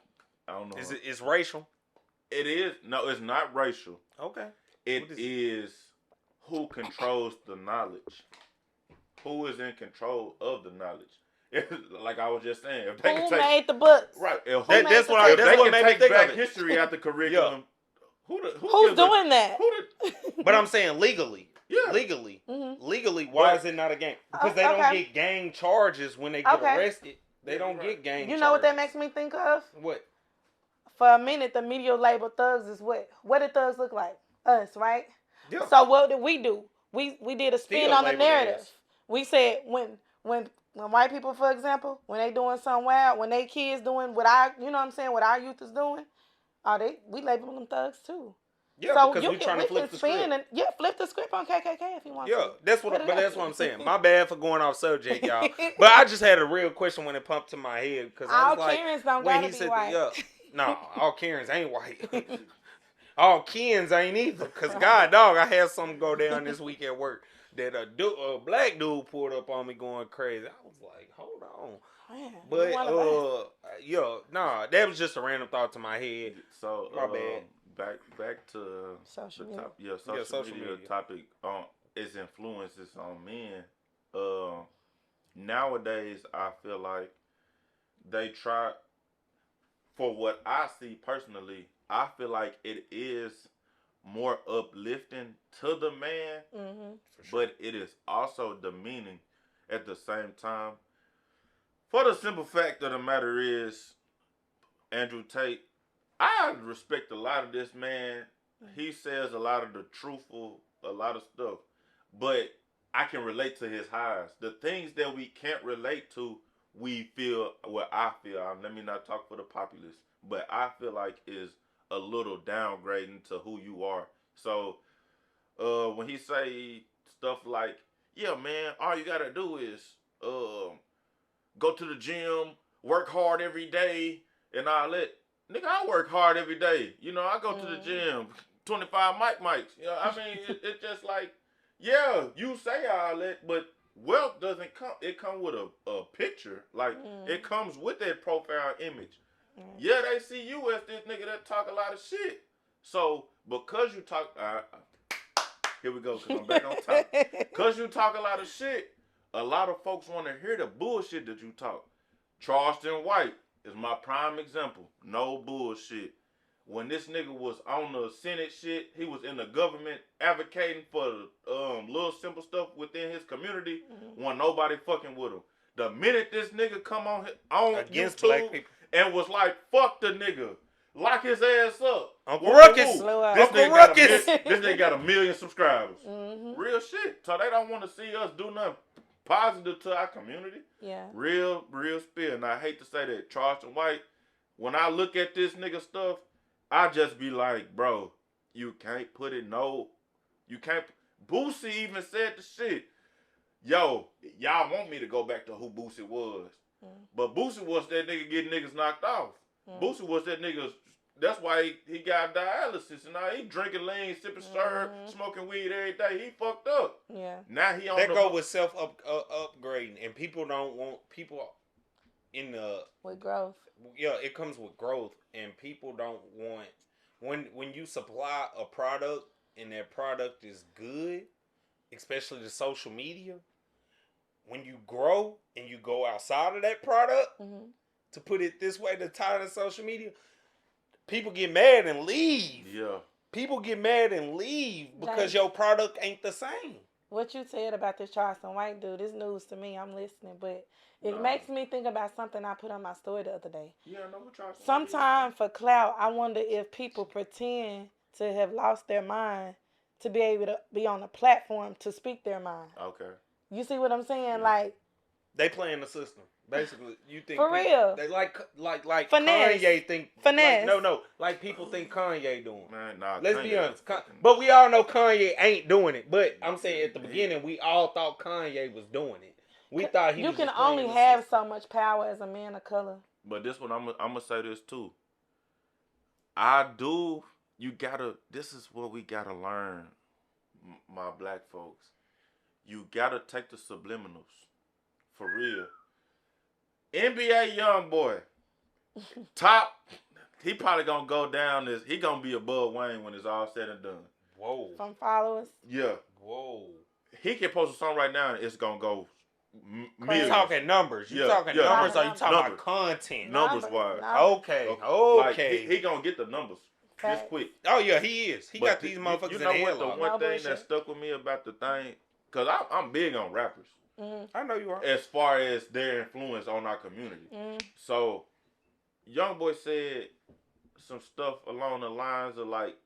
I don't know. It's racial? It is. No, it's not racial. Okay. It is who controls the knowledge. Who is in control of the knowledge? Like I was just saying, if they who made the books? Right. That's what made me think back of it. history out the curriculum. Who's doing that? But I'm saying legally. Yeah. Legally. Mm-hmm. Legally, why is it not a gang? Because they don't get gang charges when they get arrested. They don't get gang charges. You know what that makes me think of? What? For a minute, the media label thugs is what? What did thugs look like? Us, right? Yeah. So what did we do? We did a spin on the narrative. As. We said when white people, for example, when they doing something wild, when they kids doing what what our youth is doing, we label them thugs too. Yeah, so because we trying to flip the script. Flip the script on KKK if you want to. Yeah, that's what I'm saying. My bad for going off subject, y'all. But I just had a real question when it pumped to my head because I was like, Karens don't gotta be white. No, all Karens ain't white. All Kens ain't either. Because, God, dog, I had something go down this week at work that a black dude pulled up on me going crazy. I was like, hold on. Man, but, that was just a random thought to my head. So, my bad. Back to social the media. Social media topic on its influences on men. Nowadays, I feel like they try. For what I see personally, I feel like it is more uplifting to the man, but it is also demeaning at the same time. For the simple fact of the matter is, Andrew Tate, I respect a lot of this man. He says a lot of a lot of stuff, but I can relate to his highs. The things that we can't relate to, we feel what I feel. Let me not talk for the populace, but I feel like is a little downgrading to who you are. So when he say stuff like, yeah, man, all you gotta do is go to the gym, work hard every day, and all that. Nigga, I work hard every day. You know, I go to the gym, 25 mics. You know, I mean, it's just like, yeah, you say all that, but wealth doesn't come. It comes with a picture. Like, it comes with that profile image. Yeah, they see you as this nigga that talk a lot of shit. So, because you talk, here we go, because I'm back on top. Because you talk a lot of shit, a lot of folks want to hear the bullshit that you talk. Charleston White is my prime example. No bullshit. When this nigga was on the Senate shit, he was in the government advocating for little simple stuff within his community. When nobody fucking with him. The minute this nigga come on against YouTube black people and was like, fuck the nigga, lock his ass up. Uncle Ruckus. This nigga got 1 million subscribers. Real shit. So they don't want to see us do nothing positive to our community. Yeah. Real spill. And I hate to say that, Charleston White, when I look at this nigga stuff, I just be like, bro, you can't put it you can't. Boosie even said the shit. Yo, y'all want me to go back to who Boosie was. But Boosie was that nigga getting niggas knocked off. Boosie was that nigga. That's why he got dialysis and now he drinking lean, sipping syrup, smoking weed every day. He fucked up. Yeah. Now he on that go with self upgrading, and people don't want people in the with growth. Yeah, it comes with growth, and people don't want when you supply a product and that product is good, especially the social media. When you grow and you go outside of that product, to put it this way, to tie to social media, people get mad and leave. Yeah. People get mad and leave because your product ain't the same. What you said about this Charleston White dude is news to me. I'm listening, but it makes me think about something I put on my story the other day. Yeah, I know what Charleston. Sometimes for clout, I wonder if people pretend to have lost their mind to be able to be on a platform to speak their mind. Okay. You see what I'm saying? Yeah. Like, they playing the system. Basically, you think for real? They like finesse. Kanye think finesse. No, like people think Kanye doing. Man, nah. Let's Kanye be honest. But we all know Kanye ain't doing it. But I'm saying at the beginning, we all thought Kanye was doing it. We thought he. You was can just only have so much power as a man of color. But this one, I'm gonna say this too. This is what we gotta learn, my black folks. You gotta take the subliminals, for real. NBA young boy, top. He probably gonna go down as he gonna be above Wayne when it's all said and done. Whoa. From followers. Yeah. Whoa. He can post a song right now and it's gonna go. You talking numbers? You talking numbers? Or you talking about content? Numbers wise. Okay. Like, he gonna get the numbers Just quick. Oh yeah, he is. He But got these motherfuckers you in know the what? The headlock. one No thing bullshit. that stuck with me about the thing, because I'm big on rappers I know you are. as far as their influence on our community. So, Young Boy said some stuff along the lines of like,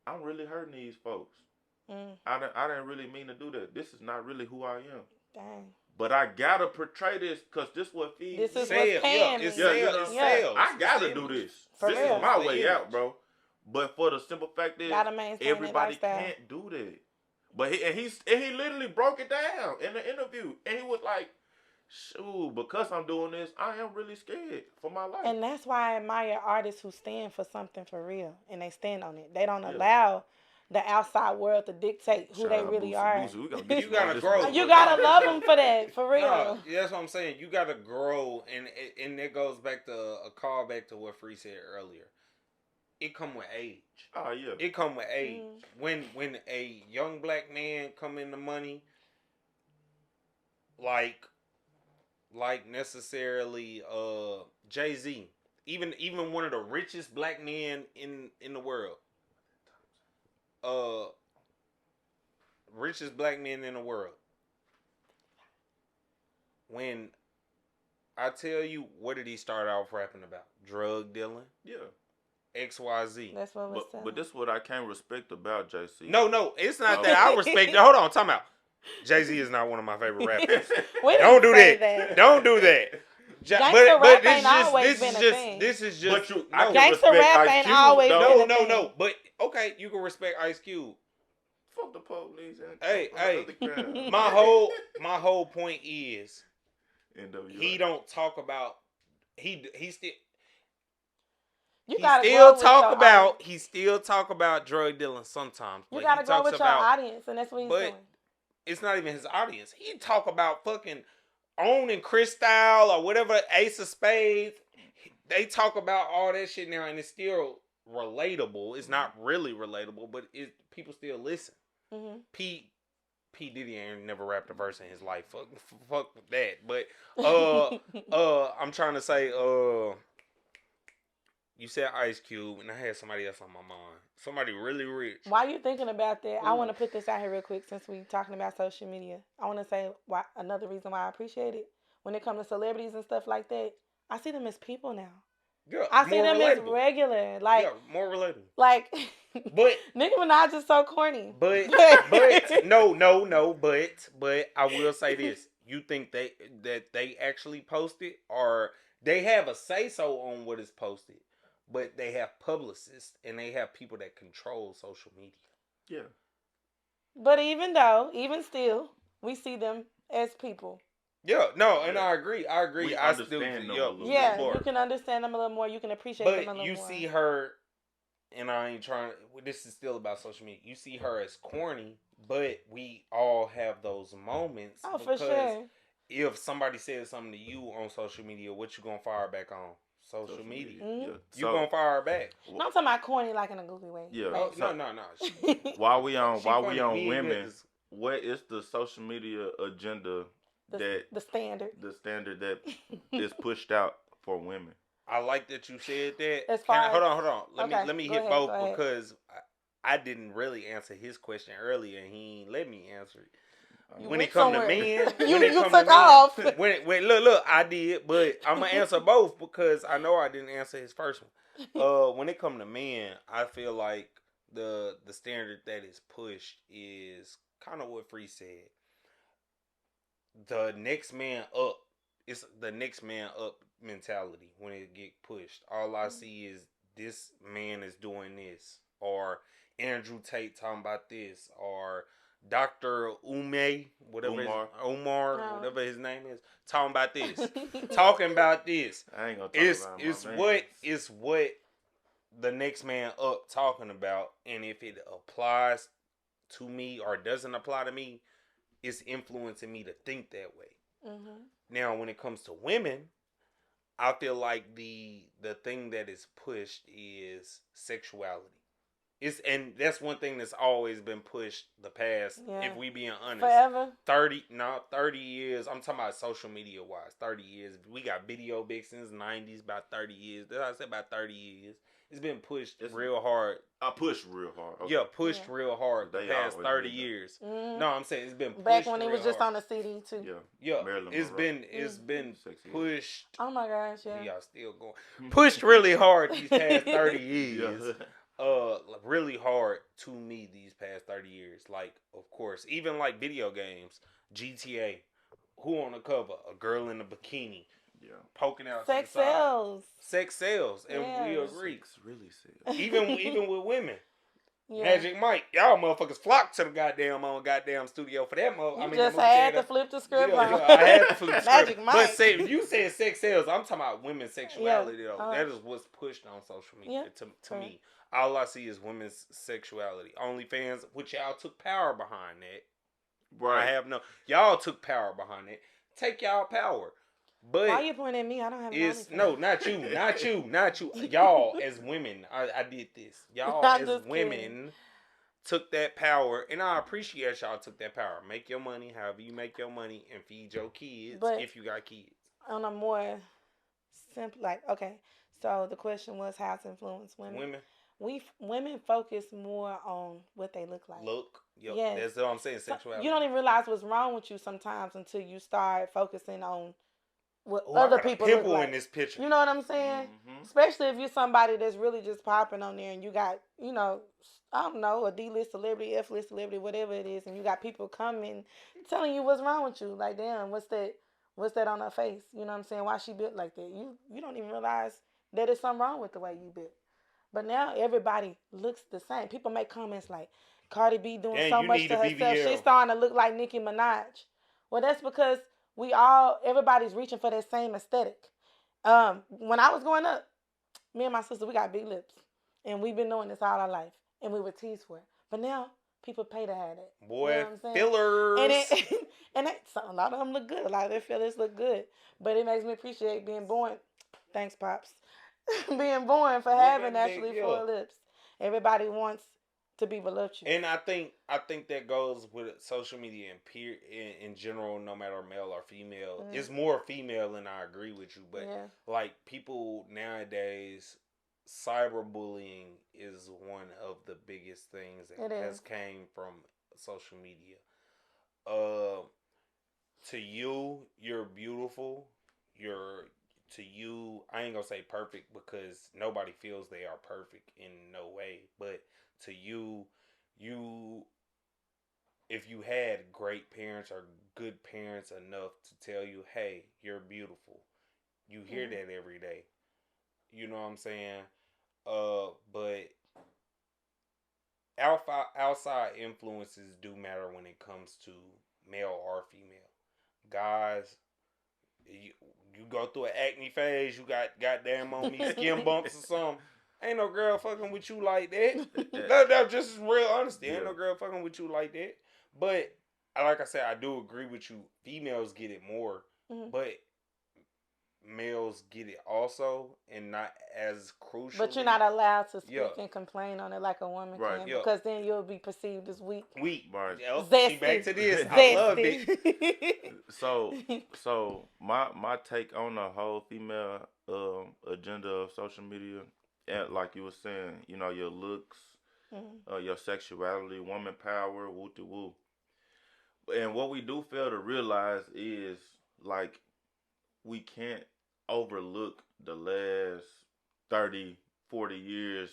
I'm really hurting these folks. I didn't really mean to do that. This is not really who I am. Dang. But I gotta portray this because this what feeds This me. is what's paying me. It's Yeah, you sales. know, It's Yeah. sales. I gotta It's do image. this. For This real. is my It's the way image. out, bro. But for the simple fact is, Gotta maintain that everybody lifestyle. can't do that. But he literally broke it down in the interview, and he was like, "Shoot, because I'm doing this, I am really scared for my life." And that's why I admire artists who stand for something for real and they stand on it. They don't Yeah. allow the outside world to dictate who Shout they out really Boosie. are. Boosie, we gonna get You you on gotta this grow. one. You gotta love them for that, for real. No, that's what I'm saying. You gotta grow, and it goes back to a call back to what Free said earlier. It come with age. Oh yeah. It come with age. When a young black man come into money, like necessarily Jay-Z, even one of the richest black men in the world, richest black men in the world. When I tell you, what did he start off rapping about? Drug dealing. Yeah. XYZ. That's what was But this is what I can't respect about JC. No, it's not that I respect it. Hold on, time out. Jay-Z is not one of my favorite rappers. We Don't didn't do say that. Don't do that. Gangsta rap ain't always been a thing. This is just. But you, no. I can Gangsta respect rap Ice ain't Cube, always though. been a No. But okay, you can respect Ice Cube. Fuck the police. And Hey. My whole point is, NWA. he don't talk about. He still. You He gotta still grow talk with your about. audience. He still talk about drug dealing sometimes. You But gotta he grow talks with your about. audience, and that's what he's But doing. it's not even his audience. He talk about fucking owning Cristal or whatever, Ace of Spades. They talk about all that shit now, and it's still relatable. It's not really relatable, but people still listen. Mm-hmm. P Diddy ain't never rapped a verse in his life. Fuck with that. But I'm trying to say, you said Ice Cube, and I had somebody else on my mind. Somebody really rich. While you're thinking about that, I Ooh. want to put this out here real quick since we're talking about social media. I want to say another reason why I appreciate it. When it comes to celebrities and stuff like that, I see them as people now. Yeah, I see them as relatable. regular. Like, yeah, more relatable. like But Nicki Minaj is so corny. But but I will say this: you think that they actually posted, or they have a say so on what is posted, but they have publicists and they have people that control social media. Yeah. But even still, we see them as people. Yeah, no, and Yeah. I agree. We I understand still, them a yeah, little Yeah, more. you can understand them a little more. You can appreciate them a but little you more. see her, and I ain't trying. This is still about social media. You see her as corny, but we all have those moments. Oh, for sure. If somebody says something to you on social media, what you gonna fire back on? Social media. Mhm. Yeah. You gonna fire her back? No, I'm talking about corny like in a goofy way. Yeah. Like, Oh, no. While we on She funny. Me and women, niggas. what is the social media agenda the standard. the standard that is pushed out for women? I like that you said that. As far hold as- on. Let me Go hit ahead, both go ahead. because I didn't really answer his question earlier, and he ain't let me answer it. You When went it come to somewhere. men, You when it come took to off. men, when look, I did, but I'm gonna answer both because I know I didn't answer his first one. When it come to men, I feel like the standard that is pushed is kind of what Free said. The next man up. It's the next man up mentality when it get pushed. All I see is this man is doing this, or Andrew Tate talking about this, or Dr. Umar, No. whatever his name is, talking about this, talking about this. I ain't gonna talk It's about it's my what mans. it's what the next man up talking about, and if it applies to me or doesn't apply to me, it's influencing me to think that way. Mm-hmm. Now, when it comes to women, I feel like the thing that is pushed is sexuality. And that's one thing that's always been pushed the past. Yeah. If we being honest, Forever. 30 years. I'm talking about social media wise. 30 years. We got video vixens, 90s, about 30 years. I said about 30 years. pushed It's- real hard. I push real hard. Okay. Yeah, pushed real hard the They past always 30 been there. years. Mhm. No, I'm saying it's been pushed Back when it was real just hard. on the CD too. Yeah. Yeah, Marilyn it's Monroe. been Sexy. pushed. Oh my gosh, yeah. Y'all still going. Pushed really hard these past 30 years. Yeah. Really hard to me these past 30 years. Like, of course, even like video games, GTA. Who on the cover? A girl in a bikini. Yeah. Poking out Sex to the side. sells. Sex sells, and we Yes. agree. Sex really sells. Even with women. Yeah. Magic Mike, y'all motherfuckers flock to the goddamn studio for that You movie. just had to flip the script on. I had to flip the Magic script. Mike. But say you said sex sales, I'm talking about women's sexuality though. Uh-huh. That is what's pushed on social media Yeah, to me. All I see is women's sexuality. OnlyFans, which y'all took power behind that. Right. Y'all took power behind it. Take y'all power. But Why you pointing at me? I don't have it's an no, not you. Y'all as women, I did this. Y'all I'm as just women took that power, and I appreciate y'all took that power. Make your money however you make your money, and feed your kids But- if you got kids. On a more simple, like, okay, so the question was how to influence women. Women focus more on what they look like. Yep, Yes. that's what I'm saying. So Sexuality. you don't even realize what's wrong with you sometimes until you start focusing on what Oh, I other got a people look pimple like. in this picture. You know what I'm saying? Mhm. Especially if you're somebody that's really just popping on there and you got, I don't know, a D-list celebrity, F-list celebrity, whatever it is, and you got people coming telling you what's wrong with you. Like, damn, what's that on her face? You know what I'm saying? Why she built like that? You don't even realize that there's something wrong with the way you built. But now everybody looks the same. People make comments like, Cardi B doing Dang, so you much need to a herself. BBL. She's starting to look like Nicki Minaj. Well, that's because everybody's reaching for that same aesthetic. When I was growing up, me and my sister, we got big lips. And we've been doing this all our life. And we were teased for it. But now, people pay to have that. Boy, you know what I'm saying? fillers. A lot of them look good. A lot of their fillers look good. But it makes me appreciate being born. Thanks, Pops. Being born for having actually full lips. Everybody wants to be voluptuous. And I think that goes with social media and in general, no matter male or female. Mhm. It's more female, and I agree with you. But Yeah. like people nowadays, cyberbullying is one of the biggest things that has came from social media. To you, you're beautiful. To you, I ain't gonna say perfect because nobody feels they are perfect in no way. But to you, if you had great parents or good parents enough to tell you, hey, you're beautiful, you hear that every day. You know what I'm saying? But outside influences do matter when it comes to male or female. Guys, you go through an acne phase, you got goddamn on me skin bumps or something. Ain't no girl fucking with you like that. That's just real honesty. Ain't no girl fucking with you like that. But like I said, I do agree with you. Females get it more, but males get it also, and not as crucial. But you're not allowed to speak and complain on it like a woman can, because then you'll be perceived as weak. Right. Zesty. Back to this. I loved it. So my take on the whole female agenda of social media, and like you were saying, your looks, your sexuality, woman power, woo-de-woo. And what we do fail to realize is, like, we can't overlook the last 30, 40 years,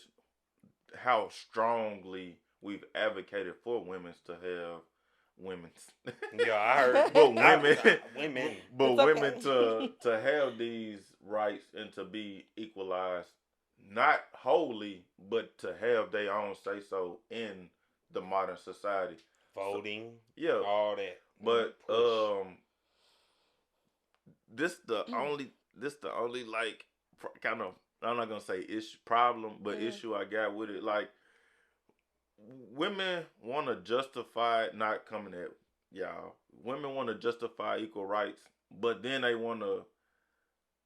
how strongly we've advocated for women to have women's. Yeah, I heard. But women to have these rights and to be equalized, not wholly, but to have their own say so in the modern society. Voting, all that. But this the only like kind of, I'm not gonna say problem, but issue I got with it. Like, women want to justify not coming at y'all. Women want to justify equal rights, but then they want to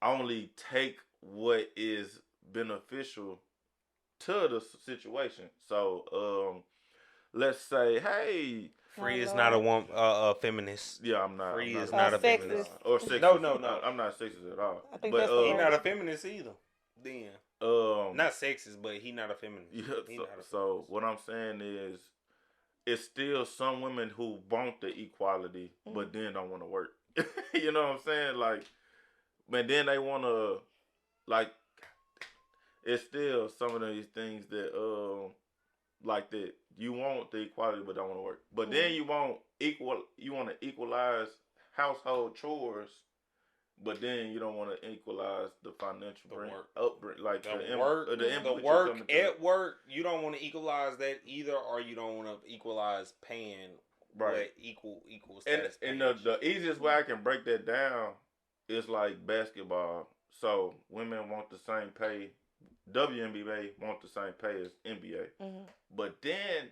only take what is beneficial to the situation. So, let's say, hey, Free is not a feminist. Yeah, I'm not. Free I'm is not a feminist. Or sexist. No. I'm not sexist at all. I think but that's the he's not a feminist either. Then Not sexist, but he not a feminist. Yeah, He so, not a so feminist. what I'm saying is, it's still some women who want the equality, but then don't want to work. You know what I'm saying? Like, man, then they want to, like, it's still some of these things that, like that you want the equality, but don't want to work. But then you want to equalize household chores, but then you don't want to equalize the financial like the work at work. You don't want to equalize that either, or you don't want to equalize paying what equal status. And the easiest way I can break that down is like basketball. So women want the same pay. WNBA want the same pay as NBA. But then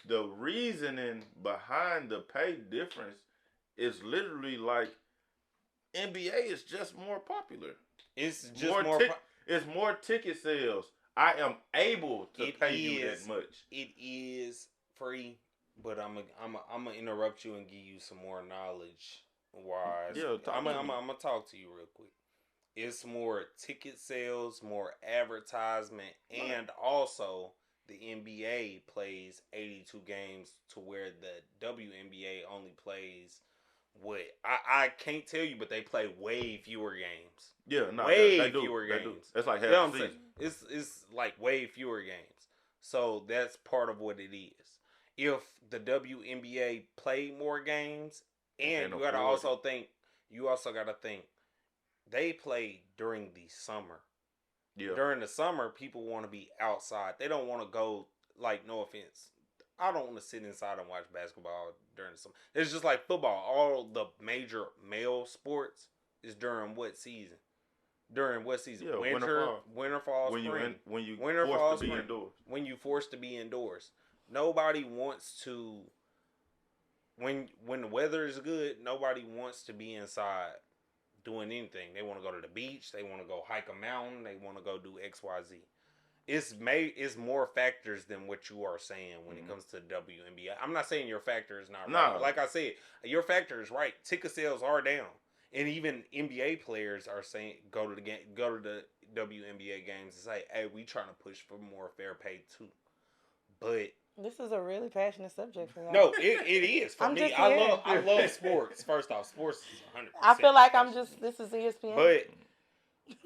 the reasoning behind the pay difference is literally like NBA is just more popular. It's just it's more ticket sales. I am able to pay you that much. It is free, but I'm gonna interrupt you and give you some more knowledge. Wise. Yeah, I'm gonna talk to you real quick. It's more ticket sales, more advertisement, and also the NBA plays 82 games to where the WNBA only plays I can't tell you, but they play way fewer games. Yeah, no, way fewer games. That's like half the season. It's like way fewer games. So that's part of what it is. If the WNBA played more games, and you also gotta think they play during the summer. Yeah. During the summer, people want to be outside. They don't want to go, like, no offense, I don't want to sit inside and watch basketball during the summer. It's just like football. All the major male sports is during what season? During what season? Yeah, winter, fall, spring. When you winter, forced fall, to be spring. indoors. When you forced to be indoors. Nobody wants to. When the weather is good, nobody wants to be inside doing anything. They want to go to the beach. They want to go hike a mountain. They want to go do X, Y, Z. It's more factors than what you are saying when it comes to WNBA. I'm not saying your factor is not right. Like I said, your factor is right. Ticket sales are down, and even NBA players are saying go to the WNBA games and say, "Hey, we trying to push for more fair pay too." But this is a really passionate subject for y'all. No, it is for me. I love sports. First off, sports is 100%. I feel like this is ESPN. But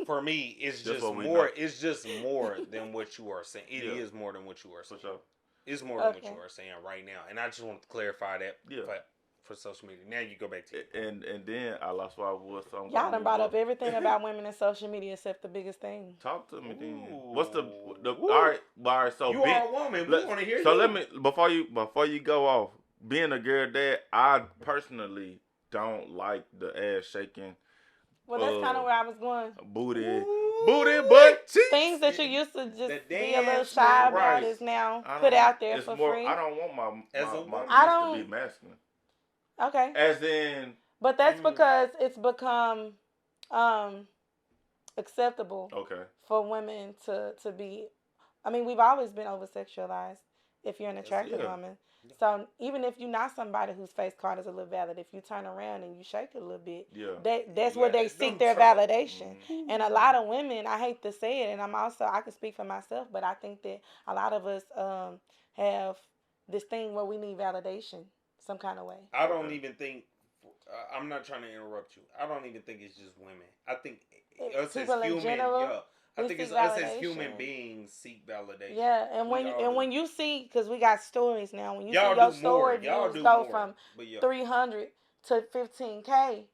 for me, it's just more. It's just more than what you are saying. It is more than what you are saying. For sure. It's more than what you are saying right now. And I just want to clarify that for social media. Now you go back to it. And then I lost what I was. Y'all done brought up everything about women in social media except the biggest thing. Talk to me then. What's the all right, so you are a woman. We want to hear you. So let me before you go off, being a girl dad, I personally don't like the ass shaking. Well, that's kind of where I was going. Booty, butt cheeks. Things that you used to just be a little shy about is now put out there for free. I don't want my to be masculine. Okay. As in. But that's because it's become acceptable. Okay. For women to be. I mean, we've always been over sexualized. If you're an attractive woman. So even if you're not somebody whose face card is a little valid, if you turn around and you shake it a little bit, that's where they seek their validation. Mm-hmm. And a lot of women, I hate to say it, and I can speak for myself, but I think that a lot of us have this thing where we need validation some kind of way. I don't even think, I'm not trying to interrupt you. I don't even think it's just women. I think us as human, I think it's us as human beings seek validation. Yeah, and when you see, because we got stories now, when you see your story views go from 300 to 15K,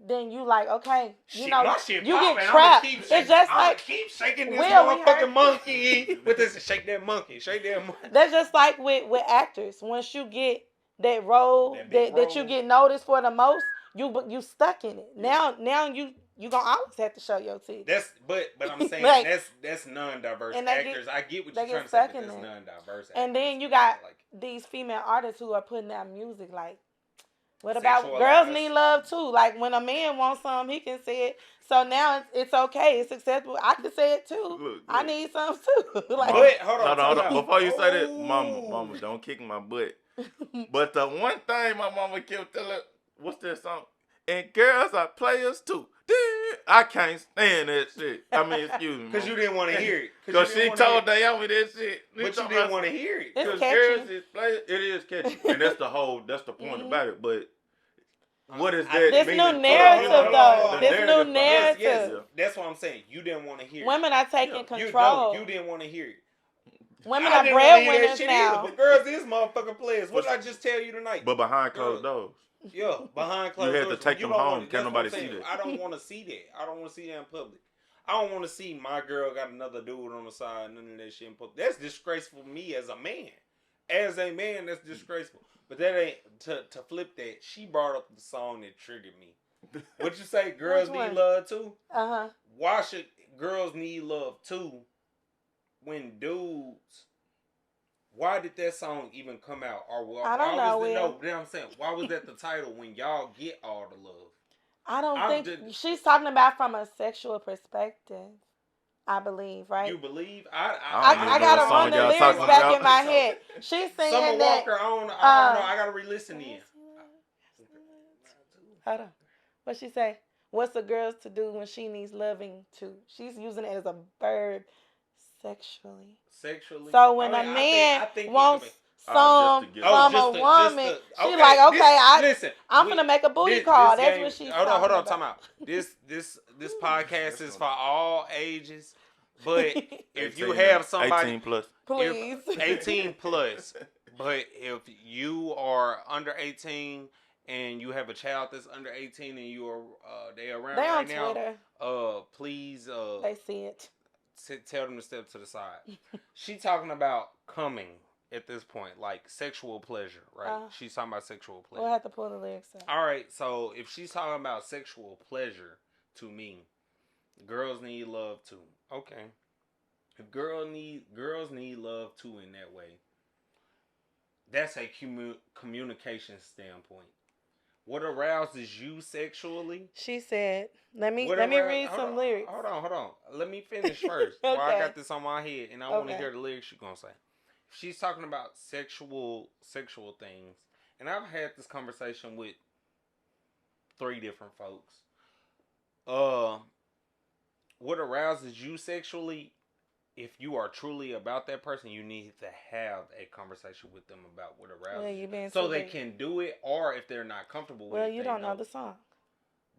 then you like, okay, you know, you get trapped. It's just like keep shaking this motherfucking monkey with this shake that monkey. That's just like with actors. Once you get that role that you get noticed for the most, you stuck in it. Now you gonna always have to show your teeth. But I'm saying like, that's non-diverse actors. I get what you're trying to say, but that's non-diverse. And then you got these female artists who are putting out music like, what about girls need love too? Like when a man wants some, he can say it. So now it's okay. It's acceptable. I can say it too. Look. I need some too. Like, but hold on. Before you say that, mama, don't kick my butt. But the one thing my mama kept telling, what's that song? And girls are players too. I can't stand that shit. I mean, excuse me. Because you didn't want to hear it. Because she told Naomi that shit. But you didn't want to hear it. It's Because catchy. it is catchy. And that's the point about it. But what is that? This meaning? new narrative, though. The This new behind it. narrative. Yes. That's what I'm saying. You didn't want to hear it. Women are taking control. You didn't want to hear it. Women I are didn't wanna hear that breadwinners shit now. either, but girls is motherfucking players. What did I just tell you tonight? But behind closed doors. Yeah, behind closed doors. You had to take them home. Can't nobody see that. I don't want to see that. I don't want to see that in public. I don't want to see my girl got another dude on the side. None of that shit in public. That's disgraceful to me as a man. As a man, that's disgraceful. But that ain't to flip that. She brought up the song that triggered me. What you say? Girls need love too. Why should girls need love too? When dudes. Why did that song even come out? Or I don't know. I'm saying, why was that the title when y'all get all the love? I don't think she's talking about from a sexual perspective. I believe, right? You believe? I gotta run the lyrics back in my head. She's saying Summer that. Walker, I don't know. I gotta re-listen in. Hold on. What she say? What's a girl to do when she needs loving too? She's using it as a verb. Sexually. So when a man wants some from a woman, she like, okay, I'm gonna make a booty call. That's what she's talking about. Hold on, time out. This podcast is for all ages, but if you have somebody 18 plus, please, 18 plus, but if you are under 18 and you have a child that's under 18 and you are they around they right on Twitter. now, please they see it. Tell them to step to the side. She talking about coming at this point, like sexual pleasure, right? She's talking about sexual pleasure. We'll have to pull the lyrics up. All right, so if she's talking about sexual pleasure, to me, girls need love too. Okay, if girls need love too in that way, that's a communication standpoint. What arouses you sexually? She said, let me read some lyrics. Hold on. Let me finish first. Okay. Well, I got this on my head, and I want to hear the lyrics you're going to say. She's talking about sexual things, and I've had this conversation with 3 different folks. What arouses you sexually? If you are truly about that person, you need to have a conversation with them about what arouses you. So they can do it, or if they're not comfortable with it. Well, you don't know the song.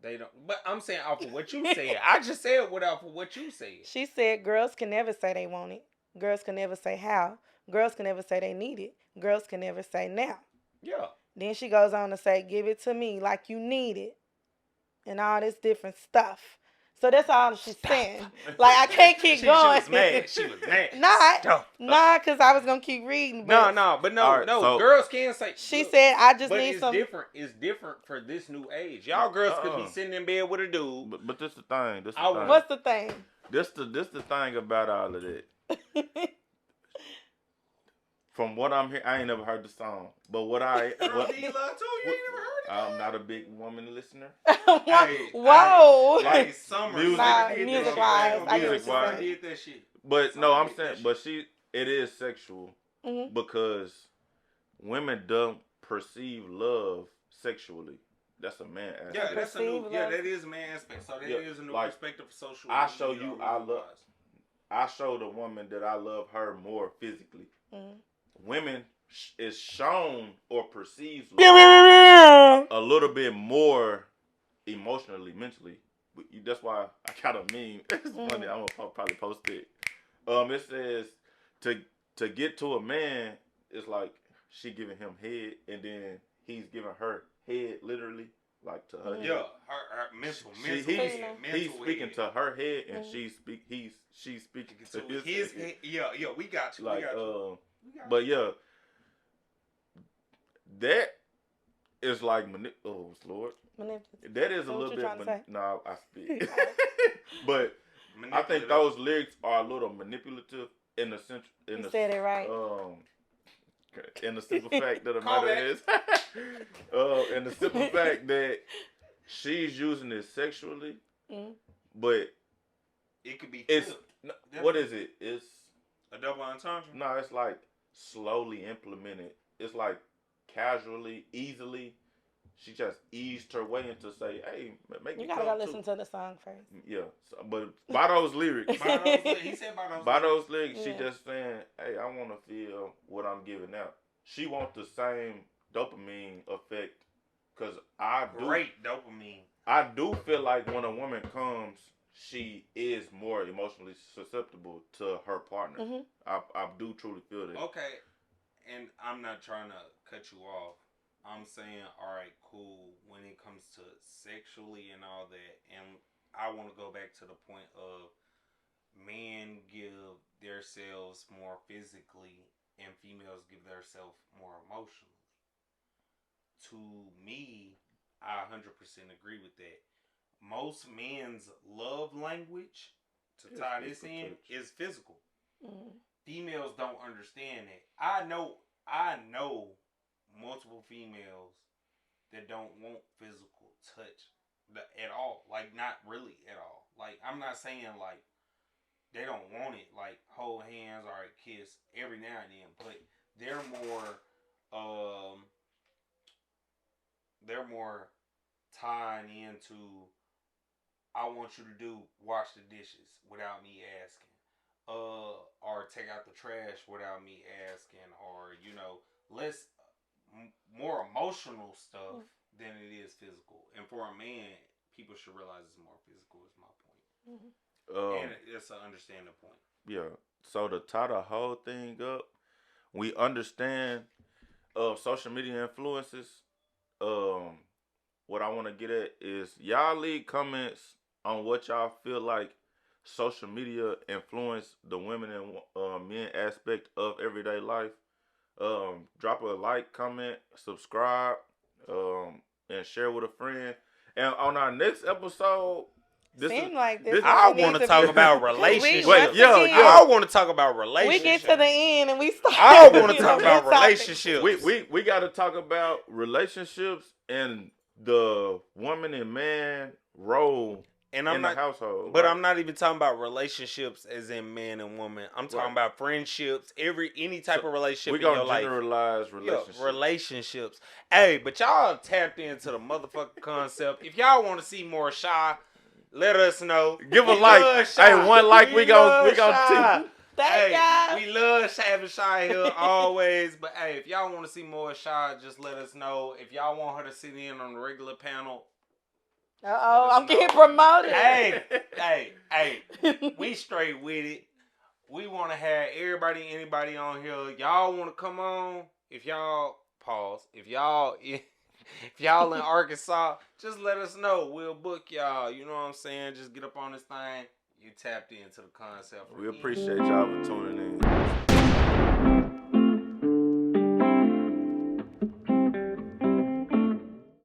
They don't. But I'm saying off of what you said. I just said off of what you said. She said girls can never say they want it. Girls can never say how. Girls can never say they need it. Girls can never say now. Yeah. Then she goes on to say, give it to me like you need it. And all this different stuff. So that's all she's saying. Like, I can't keep going. She was mad. Nah, because I was going to keep reading. But no. Right, so girls can say. She said, I just but need it's some. different. It's different for this new age. Y'all girls could be sitting in bed with a dude. But this the thing. What's the thing? This the thing about all of that. From what I'm hearing, I ain't never heard the song. But what I... Need love too? You ain't never heard it? I'm not a big woman listener. Whoa. Like Summer. Music-wise. I did that shit. But no, I'm saying... But it is sexual. Mm-hmm. Because women don't perceive love sexually. That's a man aspect. Yeah, that's a new... Yeah, that is a man aspect. So that is a new perspective for social I show you I show the woman that I love her more physically. Mm-hmm. Women is shown or perceives love a little bit more emotionally, mentally. That's why I got a meme. It's funny. I'm gonna probably post it. It says to get to a man, it's like she giving him head, and then he's giving her head, literally, like to her. Yeah, her mental. He's speaking to her head, and she's speaking to his head. Yeah, we got you. Like, but yeah, that is like oh Lord, that is a little bit. No, I speak, but I think those lyrics are a little manipulative in the sense. You said it right. In the simple fact that the matter is, in the simple fact that she's using it sexually, but it could be. What is it? It's a double entendre. No, it's like slowly implemented. It's like casually, easily she just eased her way into say, hey, make me You gotta go listen to the song first. Yeah, so, but by those lyrics, he said by those lyrics, she Yeah. just saying, hey, I want to feel what I'm giving out. She wants the same dopamine effect, cause great dopamine. I do feel like when a woman comes, she is more emotionally susceptible to her partner. Mm-hmm. I do truly feel that. Okay, and I'm not trying to cut you off. I'm saying, all right, cool. When it comes to sexually and all that, and I want to go back to the point of men give themselves more physically, and females give themselves more emotionally. To me, I 100% agree with that. Most men's love language, to tie this in, is physical. Mm-hmm. Females don't understand that. I know multiple females that don't want physical touch at all. Like, not really at all. Like, I'm not saying like they don't want it, like hold hands or kiss every now and then, but they're more tying into, I want you to do wash the dishes without me asking, or take out the trash without me asking, or less more emotional stuff than it is physical. And for a man, people should realize it's more physical. Is my point, and it's an understanding point. Yeah. So to tie the whole thing up, we understand social media influences. What I want to get at is y'all leave comments on what y'all feel like social media influence the women and men aspect of everyday life. Drop a like, comment, subscribe, and share with a friend. And on our next episode, I want to talk about relationships. I want to talk about relationships. We get to the end and we start. I want to talk about relationships. We got to talk about relationships and the woman and man role in the household. But I'm not even talking about relationships as in man and woman. I'm talking about friendships, any type of relationship in your life. We gonna generalize relationships. Hey, but y'all tapped into the motherfucking concept. If y'all want to see more Shy, let us know. Give a like. Hey, one like, we gonna Thank y'all. We love having Shy here always. But hey, if y'all want to see more Shy, just let us know. If y'all want her to sit in on the regular panel. I'm getting promoted. Hey. We straight with it. We want to have anybody on here. Y'all want to come on? If y'all in Arkansas, just let us know. We'll book y'all. You know what I'm saying? Just get up on this thing. You tapped into the concept. We appreciate y'all for tuning in.